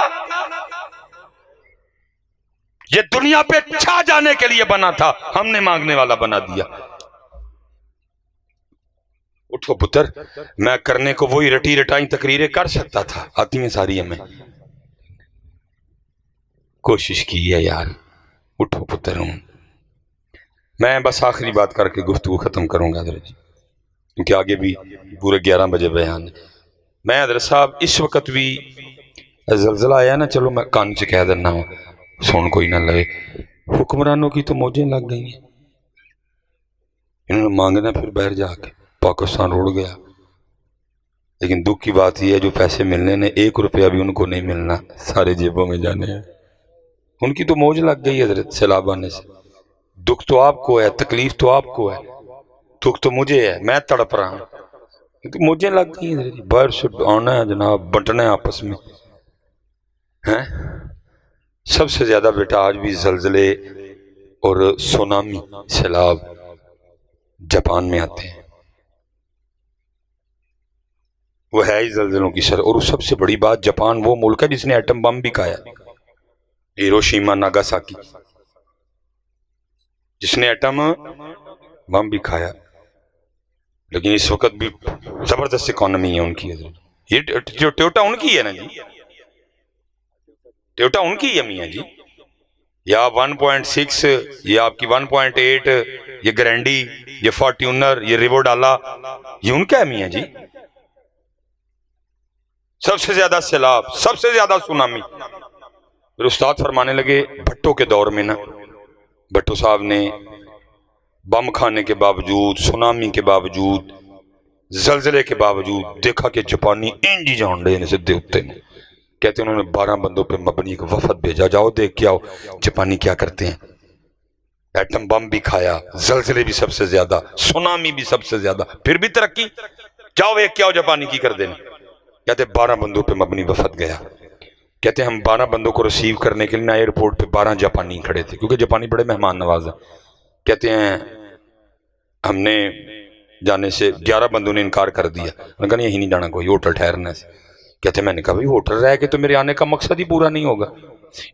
یہ دنیا پہ چھا جانے کے لیے بنا تھا، ہم نے مانگنے والا بنا دیا۔ اٹھو پتر، میں کرنے کو وہی رٹی رٹائیں تقریریں کر سکتا تھا، آتی ہیں ساری ہمیں، کوشش کی ہے یار، اٹھو پتر ہوں۔ میں بس آخری بات کر کے گفتگو ختم کروں گا حضرت، کیونکہ آگے بھی پورے 11 بجے بیان ہے۔ میں حضرت صاحب اس وقت بھی زلزلہ آیا نا، چلو میں کان سے کہہ دینا ہوں، سن کوئی نہ لگے، حکمرانوں کی تو موجیں لگ گئی ہیں، انہوں نے مانگنا پھر باہر جا کے، پاکستان روڑ گیا، لیکن دکھ کی بات یہ ہے جو پیسے ملنے نے 1 روپیہ بھی ان کو نہیں ملنا، سارے جیبوں میں جانے ہیں، ان کی تو موج لگ گئی حضرت سیلاب آنے سے، دکھ تو آپ کو ہے، تکلیف تو آپ کو ہے، دکھ تو مجھے ہے، میں تڑپ رہا ہوں، کیونکہ مجھے لگ گئی حضرت، باہر سے آنا ہے جناب، بٹنا ہے آپس میں ہیں۔ سب سے زیادہ بیٹا آج بھی زلزلے اور سونامی سیلاب جاپان میں آتے ہیں، وہ ہے ہی زلزلوں کی سر، اور سب سے بڑی بات جاپان وہ ملک ہے جس نے ایٹم بم بھی کھایا، ہیروشیما ناگاساکی، جس نے ایٹم بم بھی کھایا، لیکن اس وقت بھی زبردست اکانومی ہے ان کی حضرت، یہ جو ٹویوٹا ان کی ہے نا جی، ٹویوٹا ان کی ہے میاں جی، یا 1.6، یہ آپ کی 1.8، یہ گرینڈی، یہ فارٹیونر، یہ ریوو ڈالا، یہ ان کا ہے میاں جی، سب سے زیادہ سیلاب، سب سے زیادہ سونامی۔ پھر استاد فرمانے لگے بھٹو کے دور میں نا، بھٹو صاحب نے بم کھانے کے باوجود، سونامی کے باوجود، زلزلے کے باوجود دیکھا کہ جاپانی انجی جان رہے ہیں سدھے ہوتے ہیں، کہتے ہیں انہوں نے 12 بندوں پہ مبنی ایک وفد بھیجا، جاؤ دیکھ کے آؤ جاپانی کیا کرتے ہیں، ایٹم بم بھی کھایا، زلزلے بھی سب سے زیادہ، سونامی بھی سب سے زیادہ، پھر بھی ترقی، جاؤ دیکھ کے آؤ جاپانی کی کر دینا، کہتے 12 بندوں پہ مبنی وفد گیا، کہتے ہم 12 بندوں کو ریسیو کرنے کے لیے ایئرپورٹ پہ 12 جاپانی کھڑے تھے، کیونکہ جاپانی بڑے مہمان نواز ہیں، کہتے ہیں ہم نے جانے سے 11 بندوں نے انکار کر دیا، میں نے کہا یہی نہیں جانا کوئی، ہوٹل ٹھہرنے سے، کہتے میں نے کہا بھائی ہوٹل رہ کے تو میرے آنے کا مقصد ہی پورا نہیں ہوگا،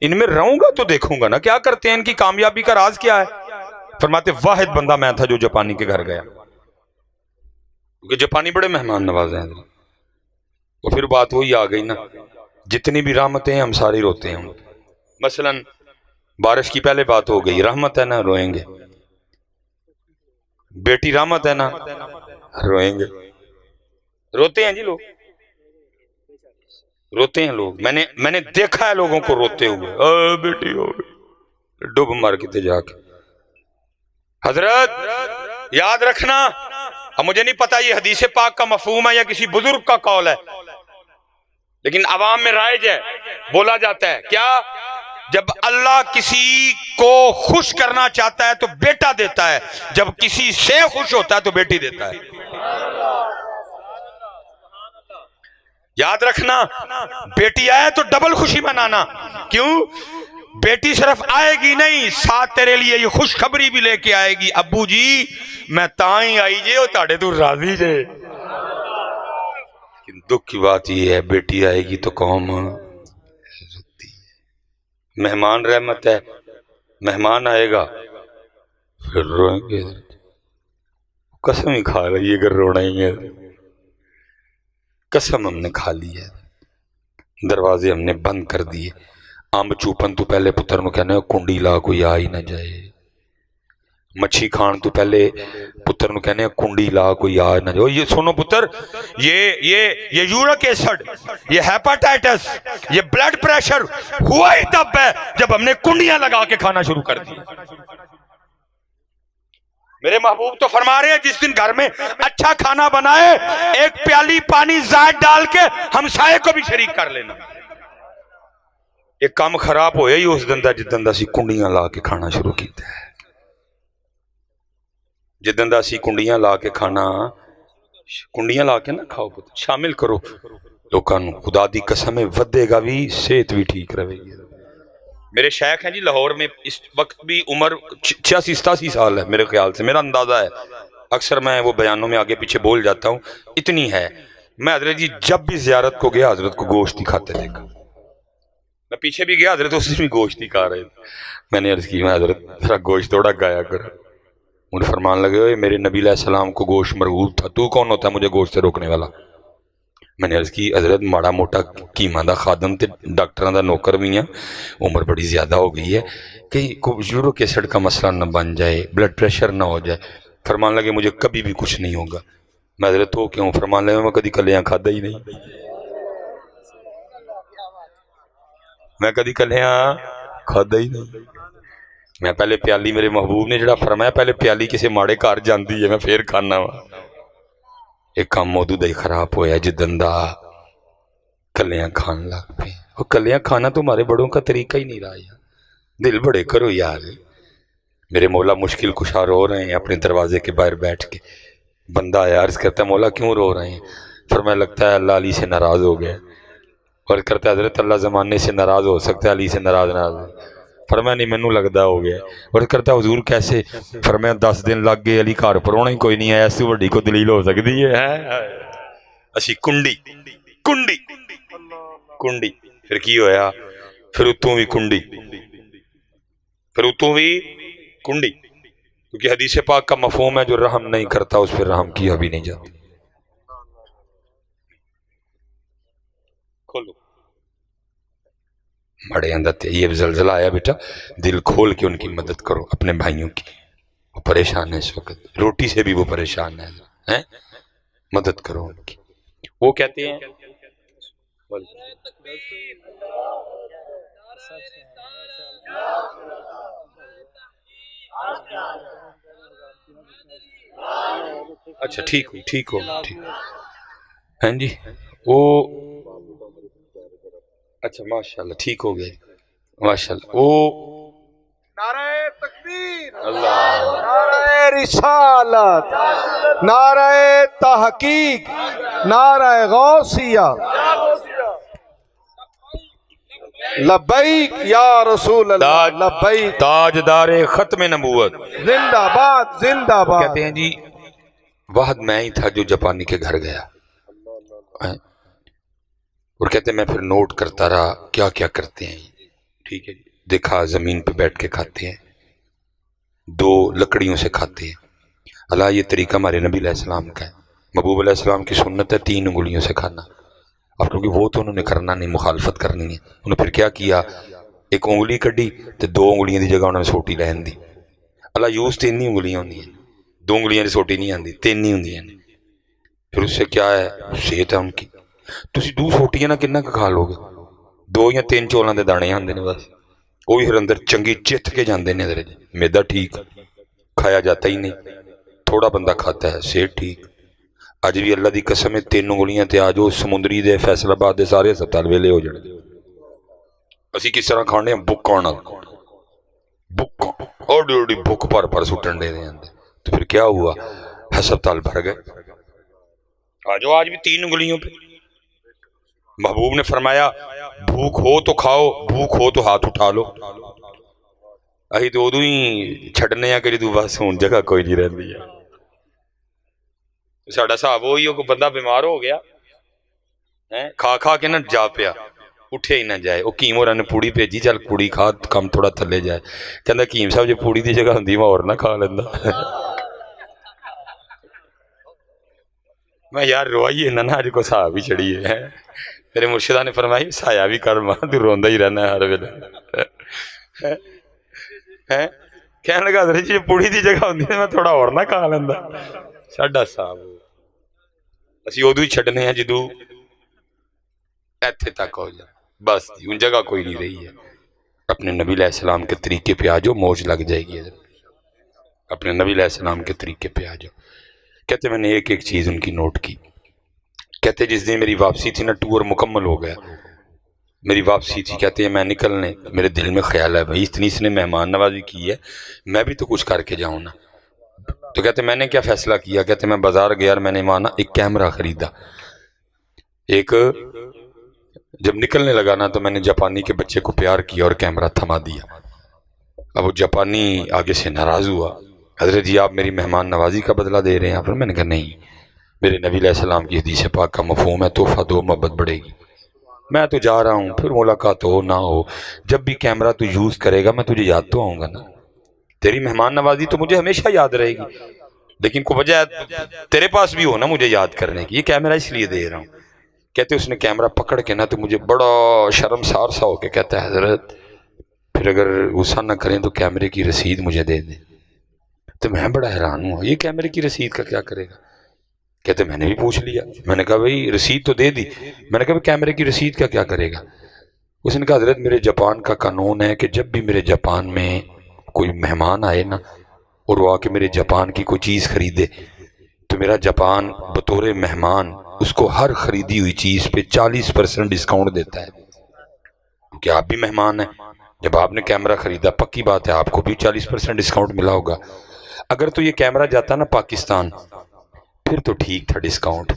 ان میں رہوں گا تو دیکھوں گا نا کیا کرتے ہیں، ان کی کامیابی کا راز کیا ہے، فرماتے واحد بندہ میں تھا جو جاپانی کے گھر گیا، کیونکہ جاپانی بڑے مہمان نواز ہیں، اور پھر بات وہی آ گئی نا، جتنی بھی رحمتیں ہیں ہم ساری روتے ہیں، مثلا بارش کی پہلے بات ہو گئی، رحمت ہے نا روئیں گے، بیٹی رحمت ہے نا روئیں گے، روتے ہیں جی لوگ، روتے ہیں لوگ، میں نے دیکھا ہے لوگوں کو روتے ہوئے، بیٹی ہو گئی ڈوب مار کے جا کے، حضرت یاد رکھنا، اب مجھے نہیں پتا یہ حدیث پاک کا مفہوم ہے یا کسی بزرگ کا قول ہے، لیکن عوام میں رائج ہے، بولا جاتا ہے کیا، جب اللہ کسی کو خوش کرنا چاہتا ہے تو بیٹا دیتا ہے، جب کسی سے خوش ہوتا ہے تو بیٹی دیتا ہے۔ یاد رکھنا، بیٹی آئے تو ڈبل خوشی منانا۔ کیوں؟ بیٹی صرف آئے گی نہیں، ساتھ تیرے لیے یہ خوشخبری بھی لے کے آئے گی، ابو جی میں تائیں آئی جے اور تاڑے تو راضی جے۔ لیکن دکھ کی بات یہ ہے، بیٹی آئے گی تو قوم روتی ہے۔ مہمان رحمت ہے، مہمان آئے گا پھر روئیں گے، قسم ہی کھا رہی ہے اگر رونا ہی ہے، قسم ہم نے کھا لی ہے، دروازے ہم نے بند کر دیے۔ امب چوپن تو پہلے پتر نو کہنے کنڈی لا کوئی آ ہی نہ جائے، مچھی کھان تو پہلے پتر نو کہنے کنڈی لا کوئی آ نہ جائے۔ یہ سنو پتر، یہ یورک ایسڈ، یہ ہیپاٹائٹس، یہ بلڈ پریشر ہوا ہی تب ہے جب ہم نے کنڈیاں لگا کے کھانا شروع کر دی۔ میرے محبوب تو فرما رہے ہیں جس دن گھر میں اچھا کھانا بنائے ایک پیالی پانی زائد ڈال کے ہمسائے کو بھی شریک کر لینا۔ ایک کام خراب ہویا ہی اس دن دا جدن دا سی کنڈیاں لا کے کھانا شروع کیتا ہے، جدن دا سی کنڈیاں لا کے کھانا، کنڈیاں لا کے نہ کھاؤ، شامل کرو لوکاں نوں، خدا دی قسم ہے ودے گا بھی، صحت بھی ٹھیک رہے گی۔ میرے شیخ ہیں جی لاہور میں، اس وقت بھی عمر 86-87 سال ہے میرے خیال سے، میرا اندازہ ہے، اکثر میں وہ بیانوں میں آگے پیچھے بول جاتا ہوں، اتنی ہے۔ میں حضرت جی جب بھی زیارت کو گیا حضرت کو گوشت ہی کھاتے دیکھا، میں پیچھے بھی گیا حضرت اس دن بھی گوشت ہی کھا رہے تھے۔ میں نے عرض کی میں حضرت ذرا گوشت تھوڑا گایا کر، انہیں فرمان لگے میرے نبی علیہ السلام کو گوشت مرغوب تھا، تو کون ہوتا ہے مجھے گوشت سے روکنے والا؟ میں نے عرض کی حضرت ماڑا موٹا کیماں دا خادم تے ڈاکٹراں دا نوکر بھی ہیں، عمر بڑی زیادہ ہو گئی ہے، کہیں کوئی یورک ایسڈ کا مسئلہ نہ بن جائے، بلڈ پریشر نہ ہو جائے۔ فرمان لگے مجھے کبھی بھی کچھ نہیں ہوگا۔ میں حضرت تو کیوں؟ فرمان لگے میں کدی کلیاں کھادا ہی نہیں، میں کدی کلیاں کھادا ہی نہیں۔ میں پہلے پیالی، میرے محبوب نے جڑا فرمایا پہلے پیالی کسی ماڑے گھر جاندی ہے میں پھر کھانا وا۔ ایک کام موضوع دا ہی خراب ہویا جدن دا کلیاں کھان لگ پہ، وہ کلیاں کھانا تمہارے بڑوں کا طریقہ ہی نہیں رہا یار، دل بڑے کرو یار۔ میرے مولا مشکل کشا رو رہے ہیں اپنے دروازے کے باہر بیٹھ کے، بندہ آیا عرض کرتا ہے مولا کیوں رو رہے ہیں؟ فرمایا لگتا ہے اللہ علی سے ناراض ہو گیا، اور کرتا ہے حضرت اللہ زمانے سے ناراض ہو سکتا ہے علی سے ناراض نہ ہو۔ فرمایا نہیں مینوں لگدا ہو گیا، اور کرتا حضور کیسے؟ فرمایا 10 دن لگ گئے علی گھر پرونا ہی کوئی نہیں آیا، اس سے بڑی کو دلیل ہو سکتی ہے؟ اسی کنڈی کنڈی کنڈی، پھر کی ہویا؟ پھر اتوں بھی کنڈی، پھر اتوں بھی کنڈی، کیونکہ حدیث پاک کا مفہوم ہے جو رحم نہیں کرتا اس پہ رحم کیا بھی نہیں جاتا۔ کھولو بڑے اندر یہ زلزلہ آیا بیٹا، دل کھول کے ان کی مدد کرو، اپنے بھائیوں کی، وہ پریشان ہے اس وقت، روٹی سے بھی وہ پریشان ہے، مدد کرو ان کی۔ وہ کہتے ہیں اچھا ٹھیک ہو ہاں جی، وہ اچھا ماشاءاللہ ٹھیک ہو گیا ماشاءاللہ۔ وہ نعرہ تکبیر، اللہ، نعرہ رسالت، نعرہ تحقیق، نعرہ غوثیہ، لبیک یا رسول اللہ، لبیک، تاجدار ختم نبوت، زندہ باد زندہ باد۔ کہتے ہیں جی واحد میں ہی تھا جو جاپانی کے گھر گیا، اور کہتے ہیں میں پھر نوٹ کرتا رہا کیا کیا کرتے ہیں، ٹھیک ہے، دیکھا زمین پہ بیٹھ کے کھاتے ہیں، 2 لکڑیوں سے کھاتے ہیں۔ اللہ یہ طریقہ ہمارے نبی علیہ السلام کا ہے، محبوب علیہ السلام کی سنت ہے 3 انگلیوں سے کھانا، اب کیونکہ وہ تو انہوں نے کرنا نہیں، مخالفت کرنی ہے، انہوں نے پھر کیا کیا، 1 انگلی کڈی تو 2 انگلیاں دی جگہ انہوں نے سوٹی لہن دی۔ اللہ یوز 3 ہی انگلیاں ہوندی ہیں، 2 انگلیاں دی سوٹی نہیں آندی، 3 ہی ہوندی ہیں۔ پھر اس سے کیا ہے صحت ہے ان کی، تسی 2 سوٹیاں نہ کنا کھا لو گے، 2 یا 3 چولاں دے دانے آندے نے بس، وہ بھی پھر اندر چنگی چتھ کے جاندے نے، میدا ٹھیک کھایا جاتا ہی نہیں، تھوڑا بندہ کھاتا ہے صحت ٹھیک۔ اج بھی اللہ دی قسم ہے 3 انگلیاں تے آ جو سمندری دے فیصل آباد دے سارے ہسپتال ویلے ہو جانے، اسی کس طرح کھانے ہیں بکاں نال بک اوڈی اوڈی بک پر سٹن دے دیں تو پھر کیا ہوا ہسپتال بھر گئے آجو آج بھی 3 انگلیوں پہ محبوب نے فرمایا بھوک ہو تو کھاؤ بھوک ہو تو ہاتھ اٹھا لو اہی تو ادو ہی چھڈنے ہیں کہ جدو بس ہوں جگہ کوئی نہیں رہتی ہے ساڈا صاحب وہی ہو کہ بندہ بیمار ہو گیا کھا کھا کے نہ جا پیا اٹھے ہی نہ جائے وہ کیم اور نے پوڑی بھیجی چل پوڑی کھا کم تھوڑا تھلے جائے کہندا کیم صاحب جی پوڑی دی جگہ ہوندی میں اور نہ کھا لیندا میں یار روائیے نہ اج کو صاحب ہی چڑھی ہے میرے مرشدہ نے فرمائی سایہ بھی کر ماں تو روندا ہی رہنا ہے ہر ویلے کہنے لگا حضرت جی پوڑی دی جگہ ہوندی میں تھوڑا اور نہ کھا لیندا ساڈا صاحب اسی ادو ہی چھڈنے ہیں جدو ایتھے تک ہو جائے بس ان جگہ کوئی نہیں رہی ہے اپنے نبی علیہ السلام کے طریقے پہ آ جاؤ موج لگ جائے گی اپنے نبی علیہ السلام کے طریقے پہ آ جاؤ کہتے میں نے ایک ایک چیز ان کی نوٹ کی کہتے جس دن میری واپسی تھی نا ٹور مکمل ہو گیا میری واپسی تھی کہتے ہیں میں نکلنے میرے دل میں خیال ہے بھائی اتنی اس نے مہمان نوازی کی ہے میں بھی تو کچھ کر کے جاؤں نا تو کہتے میں نے کیا فیصلہ کیا کہتے میں بازار گیا اور میں نے مانا ایک کیمرہ خریدا ایک جب نکلنے لگا نا تو میں نے جاپانی کے بچے کو پیار کیا اور کیمرہ تھما دیا اب وہ جاپانی آگے سے ناراض ہوا حضرت جی آپ میری مہمان نوازی کا بدلہ دے رہے ہیں پھر میں نے کہا نہیں میرے نبی علیہ السلام کی حدیث پاک کا مفہوم ہے تحفہ دو محبت بڑھے گی میں تو جا رہا ہوں پھر ملاقات ہو نہ ہو جب بھی کیمرہ تو یوز کرے گا میں تجھے یاد تو آؤں گا نا تیری مہمان نوازی تو مجھے ہمیشہ یاد رہے گی لیکن کو وجہ تیرے پاس بھی ہو نا مجھے یاد کرنے کی یہ کیمرہ اس لیے دے رہا ہوں کہتے اس نے کیمرہ پکڑ کے نا تو مجھے بڑا شرمسار سا ہو کے کہتا ہے حضرت پھر اگر غصہ نہ کریں تو کیمرے کی رسید مجھے دے دیں تو میں بڑا حیران ہوں یہ کیمرے کی رسید کا کیا کرے گا کہتے میں نے بھی پوچھ لیا میں نے کہا بھائی رسید تو دے دی میں نے کہا کیمرے کی رسید کا کیا کرے گا اس نے کہا حضرت میرے جاپان کا قانون ہے کہ جب بھی میرے جاپان میں کوئی مہمان آئے نا اور وہ آ کے میرے جاپان کی کوئی چیز خریدے تو میرا جاپان بطور مہمان اس کو ہر خریدی ہوئی چیز پہ 40% ڈسکاؤنٹ دیتا ہے کیونکہ آپ بھی مہمان ہیں جب آپ نے کیمرہ خریدا پکی بات ہے آپ کو بھی 40% ڈسکاؤنٹ ملا ہوگا اگر تو یہ کیمرہ جاتا نا پاکستان پھر تو ٹھیک تھا ڈسکاؤنٹ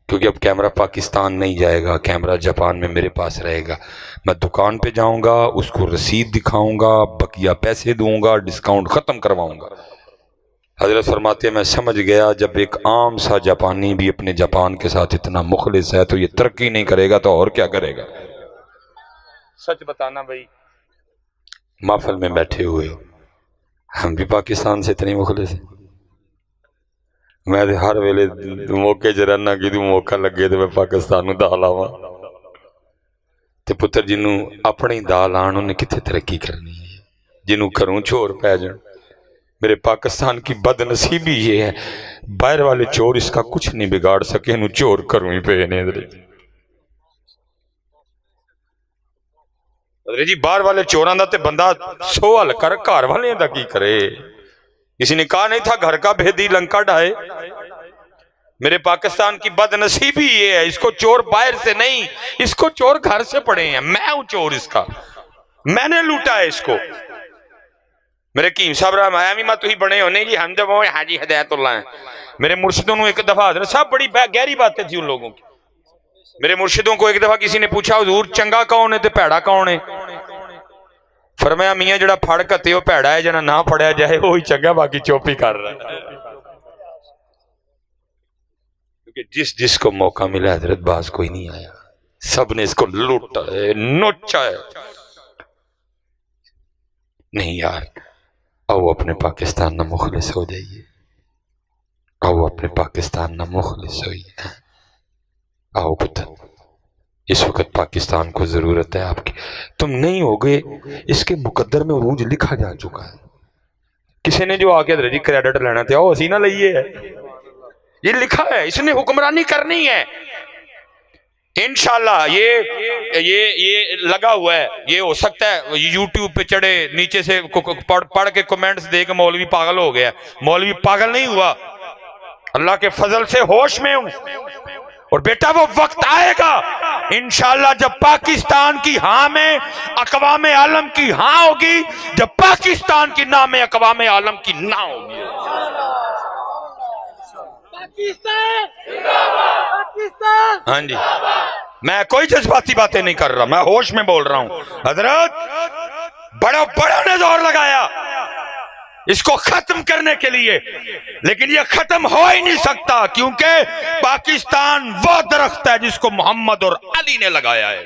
کیونکہ اب کیمرہ پاکستان نہیں جائے گا کیمرہ جاپان میں میرے پاس رہے گا میں دکان پہ جاؤں گا اس کو رسید دکھاؤں گا بقیہ پیسے دوں گا ڈسکاؤنٹ ختم کرواؤں گا حضرت فرماتے ہیں میں سمجھ گیا جب ایک عام سا جاپانی بھی اپنے جاپان کے ساتھ اتنا مخلص ہے تو یہ ترقی نہیں کرے گا تو اور کیا کرے گا سچ بتانا بھائی محفل میں بیٹھے ہوئے ہم بھی پاکستان سے اتنے مخلص ہیں میں ہر ویلے موقع چ رہنا کہ موقع لگے تو میں پاکستان دال آواں تے پتر جنوں اپنی دال آن انہیں کتنے ترقی کرنی ہے جنوں گھروں چور پی جان میرے پاکستان کی بد نصیبی یہ ہے باہر والے چور اس کا کچھ نہیں بگاڑ سکے انہوں چور کروں ہی پہ نہیں حضرت جی باہر والے چوراں دا تے بندہ سوال کر گھر والے دا کی کرے کسی نے کہا نہیں تھا گھر کا بھیدی لنکا ڈھائے میرے پاکستان کی بد نصیبی یہ ہے اس کو چور باہر سے نہیں اس کو چور گھر سے پڑے ہیں میں ہوں چور اس کا میں نے لوٹا ہے اس کو میرے کیم صاحب رہا میامی ماں تو ہی بڑے ہونے جی ہم جب ہوئے حاجی ہدایت اللہ ہیں میرے مرشدوں نے ایک دفعہ حضرت صاحب بڑی گہری باتیں تھی ان لوگوں کی میرے مرشدوں کو ایک دفعہ کسی نے پوچھا حضور چنگا کون ہے تے پیڑا کون ہے فرمایا میاں جڑا پھڑ کتے وہ پیڑا ہے جڑا نہ پھڑیا جائے وہی چنگا باقی چوپی کر رہا ہے کیونکہ جس کو موقع ملا حضرت باز کوئی نہیں آیا سب نے اس کو لوٹا ہے نوچا ہے نہیں یار آؤ اپنے پاکستان نہ مخلص ہو جائیے آؤ اپنے پاکستان نہ مخلص ہوئیے آؤ پتر اس وقت پاکستان کو ضرورت ہے آپ کی تم نہیں ہوگے اس کے مقدر میں عروج لکھا جا چکا ہے کسی نے جو آکے حضرت جی کریڈٹ لینا تھا وہ اسی نہ لئیے ہے یہ لکھا ہے اس نے حکمرانی کرنی ہے انشاءاللہ یہ لگا ہوا ہے یہ ہو سکتا ہے یوٹیوب پہ چڑھے نیچے سے پڑھ کے کومنٹس دے کہ مولوی پاگل ہو گیا مولوی پاگل نہیں ہوا اللہ کے فضل سے ہوش میں ہوں اور بیٹا وہ وقت آئے گا انشاءاللہ جب پاکستان کی ہاں میں اقوام عالم کی ہاں ہوگی، جب پاکستان کی نہ میں اقوام عالم کی نہ ہوگی۔ ہاں جی، میں کوئی جذباتی باتیں نہیں کر رہا، میں ہوش میں بول رہا ہوں۔ حضرت بڑا نے زور لگایا اس کو ختم کرنے کے لیے، لیکن یہ ختم ہو ہی نہیں سکتا، کیونکہ پاکستان وہ درخت ہے جس کو محمد اور علی نے لگایا ہے۔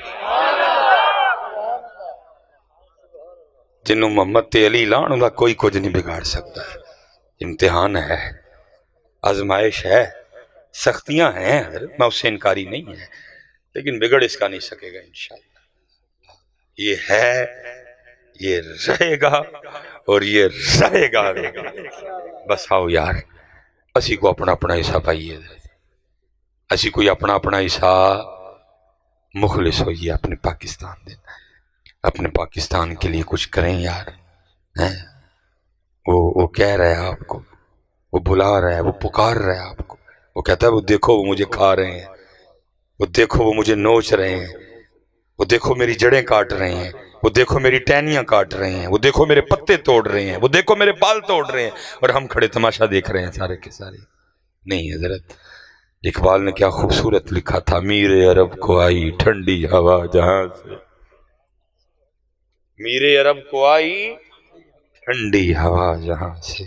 جنہوں محمد تے علی لان انہوں کوئی کچھ نہیں بگاڑ سکتا۔ امتحان ہے، آزمائش ہے، سختیاں ہیں، میں اس سے انکاری نہیں ہے، لیکن بگڑ اس کا نہیں سکے گا انشاءاللہ۔ یہ ہے، یہ رہے گا اور یہ رہے گا۔ بس آؤ یار، اسی کو اپنا اپنا حصہ پائیے، اسی کوئی اپنا اپنا حصہ مخلص ہوئیے، اپنے پاکستان دے، اپنے پاکستان کے لیے کچھ کریں یار۔ وہ کہہ رہا ہے آپ کو، وہ بلا رہا ہے، وہ پکار رہا ہے آپ کو، وہ کہتا ہے وہ دیکھو وہ مجھے کھا رہے ہیں، وہ دیکھو وہ مجھے نوچ رہے ہیں، وہ دیکھو میری جڑیں کاٹ رہے ہیں، وہ دیکھو میری ٹہنیاں کاٹ رہے ہیں، وہ دیکھو میرے پتے توڑ رہے ہیں، وہ دیکھو میرے بال توڑ رہے ہیں، اور ہم کھڑے تماشا دیکھ رہے ہیں سارے کے سارے۔ نہیں حضرت، اقبال نے کیا خوبصورت لکھا تھا، میر عرب کو آئی ٹھنڈی ہوا جہاں سے، میر عرب کو آئی ٹھنڈی ہوا جہاں سے،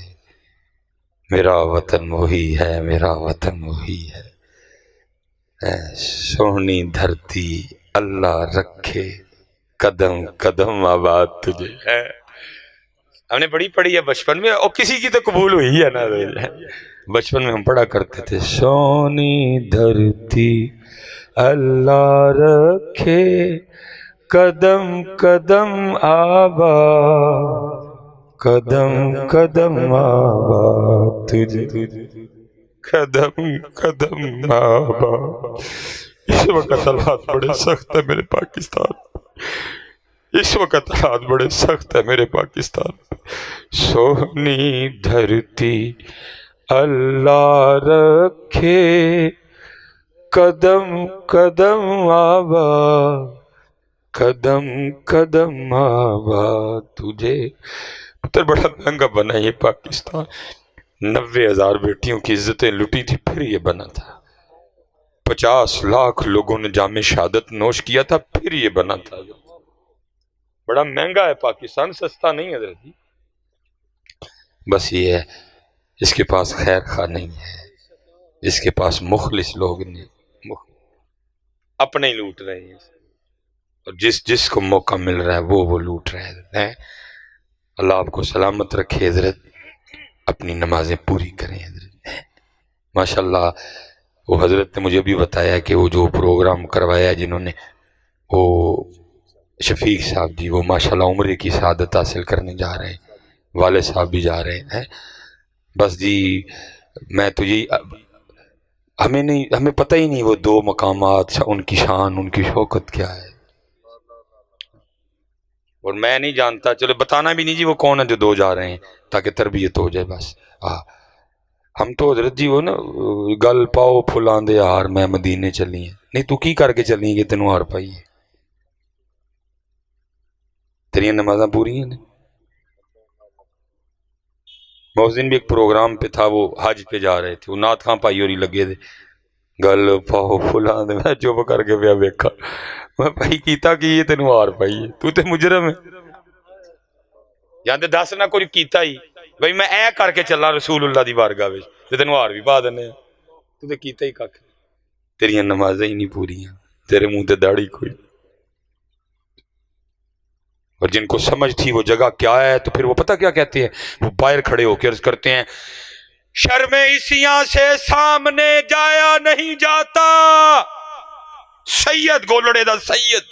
میرا وطن وہی ہے، میرا وطن وہی ہے، سونی دھرتی اللہ رکھے قدم قدم آباد تجھے ہے۔ ہم نے بڑی پڑھی ہے بچپن میں، اور کسی کی تو قبول ہوئی ہے نا، بچپن میں ہم پڑھا کرتے تھے، سونی دھرتی اللہ رکھے قدم قدم آباد، قدم قدم آباد تجھے، قدم قدم آباد۔ اس وقت حالات بڑے سخت ہے میرے پاکستان، اس وقت حالات بڑے سخت ہے میرے پاکستان۔ سونی دھرتی اللہ رکھے قدم قدم آباد، قدم قدم آباد تجھے۔ پتر بڑا مہنگا بنا یہ پاکستان، 90,000 بیٹیوں کی عزتیں لٹی تھی، پھر یہ بنا تھا۔ 50 لاکھ لوگوں نے جام شہادت نوش کیا تھا، پھر یہ بنا تھا۔ بڑا مہنگا ہے پاکستان، سستا نہیں حضرت جی۔ بس یہ ہے، اس کے پاس خیر خواہ نہیں ہے، اس کے پاس مخلص لوگ نہیں، اپنے ہی لوٹ رہے ہیں، اور جس کو موقع مل رہا ہے وہ لوٹ رہے ہیں۔ اللہ آپ کو سلامت رکھے حضرت، اپنی نمازیں پوری کریں حضرت۔ ماشاءاللہ وہ حضرت نے مجھے بھی بتایا کہ وہ جو پروگرام کروایا جنہوں نے، وہ شفیق صاحب جی، وہ ماشاءاللہ عمرے کی سعادت حاصل کرنے جا رہے ہیں، والد صاحب بھی جا رہے ہیں۔ بس جی میں تو یہی، ہمیں پتہ ہی نہیں وہ 2 مقامات، ان کی شان، ان کی شوکت کیا ہے، اور میں نہیں جانتا، چلو بتانا بھی نہیں جی وہ کون ہے جو 2 جا رہے ہیں، تاکہ تربیت ہو جائے بس۔ ہم تو حضرت جی وہ نا گل پاؤ پھلان دے ہار میں مدینے چلی ہیں، نہیں تو کی کر کے چلی ہیں کہ تینوں ہار پائی ہے؟ تیریاں نمازاں پوری ہیں؟ میں اس دن بھی ایک پروگرام پہ تھا، وہ حج پہ جا رہے تھے، وہ نعت خاں پائی اور ہی لگے تھے، گل پاؤ پھلان دے، میں چپ کر کے پیا ویکھا، میں بھائی کیتا کہ یہ تینوں ہار پائی ہے، تو تے مجرم ہے، یا تے دس نہ کوئی کیتا ہی، بھائی میں اے کر کے چلا رسول اللہ دی بارگاہ وچ تے تینوں ہار بھی پا دینے، تو تے کیتا ہی کھ، تیریاں نمازیں ہی نہیں پوریاں، تیرے منہ تے داڑھی کوئی۔ اور جن کو سمجھ تھی وہ جگہ کیا ہے، تو پھر وہ پتہ کیا کہتے ہیں، وہ باہر کھڑے ہو کے عرض کرتے ہیں، شرم عیسیاں سے سامنے جایا نہیں جاتا، سید گولڑے دا سید،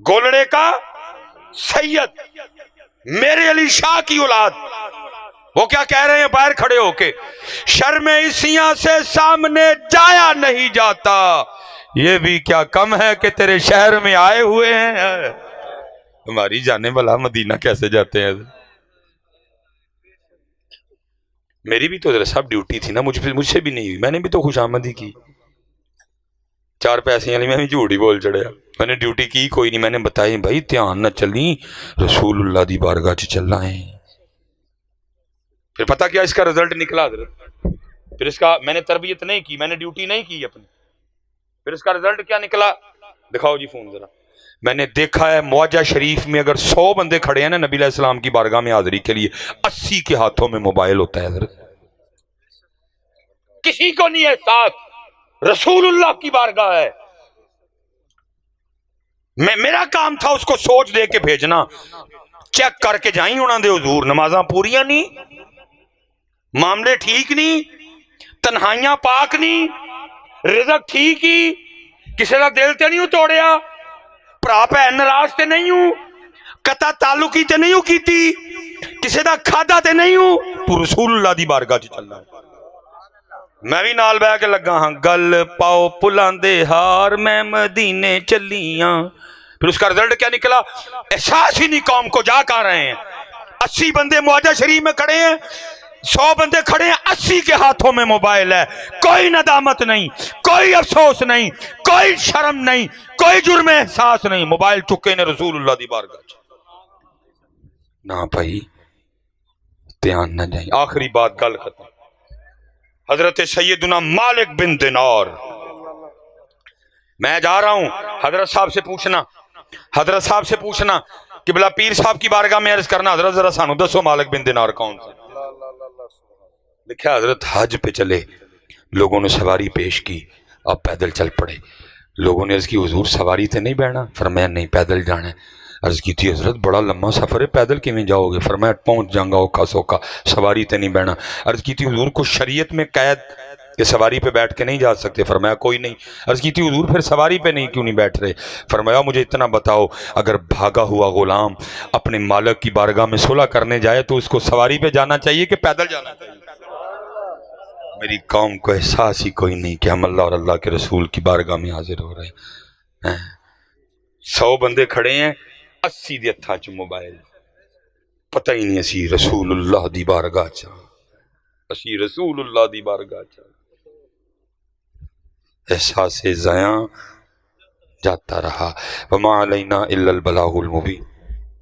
گولڑے کا سید، میرے علی شاہ کی اولاد، وہ کیا کہہ رہے ہیں باہر کھڑے ہو کے، شرم عیسیاں سے سامنے جایا نہیں جاتا، یہ بھی کیا کم ہے کہ تیرے شہر میں آئے ہوئے ہیں، ہماری جانے والا مدینہ کیسے جاتے ہیں؟ میری بھی تو ذرا سب ڈیوٹی تھی نا، مجھ سے بھی نہیں ہوئی، میں نے بھی تو خوش آمدی کی، 4 پیسے والی میں بھی جھوٹ ہی بول چڑیا. میں نے ڈیوٹی کی کوئی نہیں, میں نے بتائی بھائی دھیان نہ چلی, رسول اللہ دی بارگاہ چ چلنا ہے. پھر پتہ کیا اس کا رزلٹ نکلا حضرت, پھر اس کا میں نے تربیت نہیں کی, میں نے ڈیوٹی نہیں کی اپنی, پھر اس کا رزلٹ کیا نکلا, دکھاؤ جی فون ذرا. میں نے دیکھا ہے معجہ شریف میں اگر 100 بندے کھڑے ہیں نا نبی علیہ السلام کی بارگاہ میں حاضری کے لیے, 80 کے ہاتھوں میں موبائل ہوتا ہے حضرت. کسی کو نہیں احساس, رسول اللہ کی بارگاہ ہے. میرا کام تھا اس کو سوچ دے کے بھیجنا, چیک کر کے جائیں انہوں دے حضور, نمازاں پوریاں نہیں, معاملے ٹھیک نہیں, تنہائیاں پاک نہیں, رزق ٹھیک ہی, کسی دا دل تے نہیں توڑیا, پرا بہن ناراض تے نہیں ہوں, قطع تعلقی تے نہیں ہوں کیتی, کسی دا کھادا تے نہیں ہوں, تو رسول اللہ دی بارگاہ چ چلنا ہے. میں بھی نال بہ کے لگا ہاں, گل پاؤ پلان دے ہار میں مدینے چلیاں. پھر اس کا رزلٹ کیا نکلا, احساس ہی نہیں قوم کو جا کہاں رہے ہیں. 80 بندے معجہ شریف میں کھڑے ہیں, 100 بندے کھڑے ہیں, 80 کے ہاتھوں میں موبائل ہے. کوئی ندامت نہیں, کوئی افسوس نہیں, کوئی شرم نہیں, کوئی جرم احساس نہیں, موبائل چکے نے رسول اللہ دی بارگاہ نہ بھائی دھیان نہ جائیں. آخری بات, گل ختم. حضرت سیدنا مالک بن دینار, میں جا رہا ہوں حضرت صاحب سے پوچھنا, حضرت صاحب سے پوچھنا کہ بلا پیر صاحب کی بارگاہ میں عرض کرنا, حضرت ذرا سانو دسو مالک بن دینار کون سے. دیکھا حضرت حج پہ چلے, لوگوں نے سواری پیش کی, اب پیدل چل پڑے. لوگوں نے عرض کی حضور سواری تے نہیں بیٹھنا, فرمایا نہیں پیدل جانا ہے. عرض کی تھی حضرت بڑا لمبا سفر ہے, پیدل کیویں جاؤ گے؟ فرمایا پہنچ جاؤں گا اوکھا سوکھا, سواری تے نہیں بیٹھنا. عرض کی تھی حضور کو شریعت میں قید کہ سواری پہ بیٹھ کے نہیں جا سکتے؟ فرمایا کوئی نہیں. عرض کی تھی حضور پھر سواری پہ نہیں کیوں نہیں بیٹھ رہے؟ فرمایا مجھے اتنا بتاؤ, اگر بھاگا ہوا غلام اپنے مالک کی بارگاہ میں صلح کرنے جائے تو اس کو سواری پہ جانا چاہیے کہ پیدل جانا چاہیے؟ میری قوم کو احساس ہی کوئی نہیں کہ ہم اللہ اور اللہ کے رسول کی بارگاہ میں حاضر ہو رہے ہیں. 100 بندے کھڑے ہیں, 80 دے ہتھاں چ موبائل, پتہ ہی نہیں اسی رسول اللہ دی بارگاہ چ, اسی رسول اللہ دی بارگاہ چ. احساس زیاں جاتا رہا. وما علینا الا البلاغ المبین.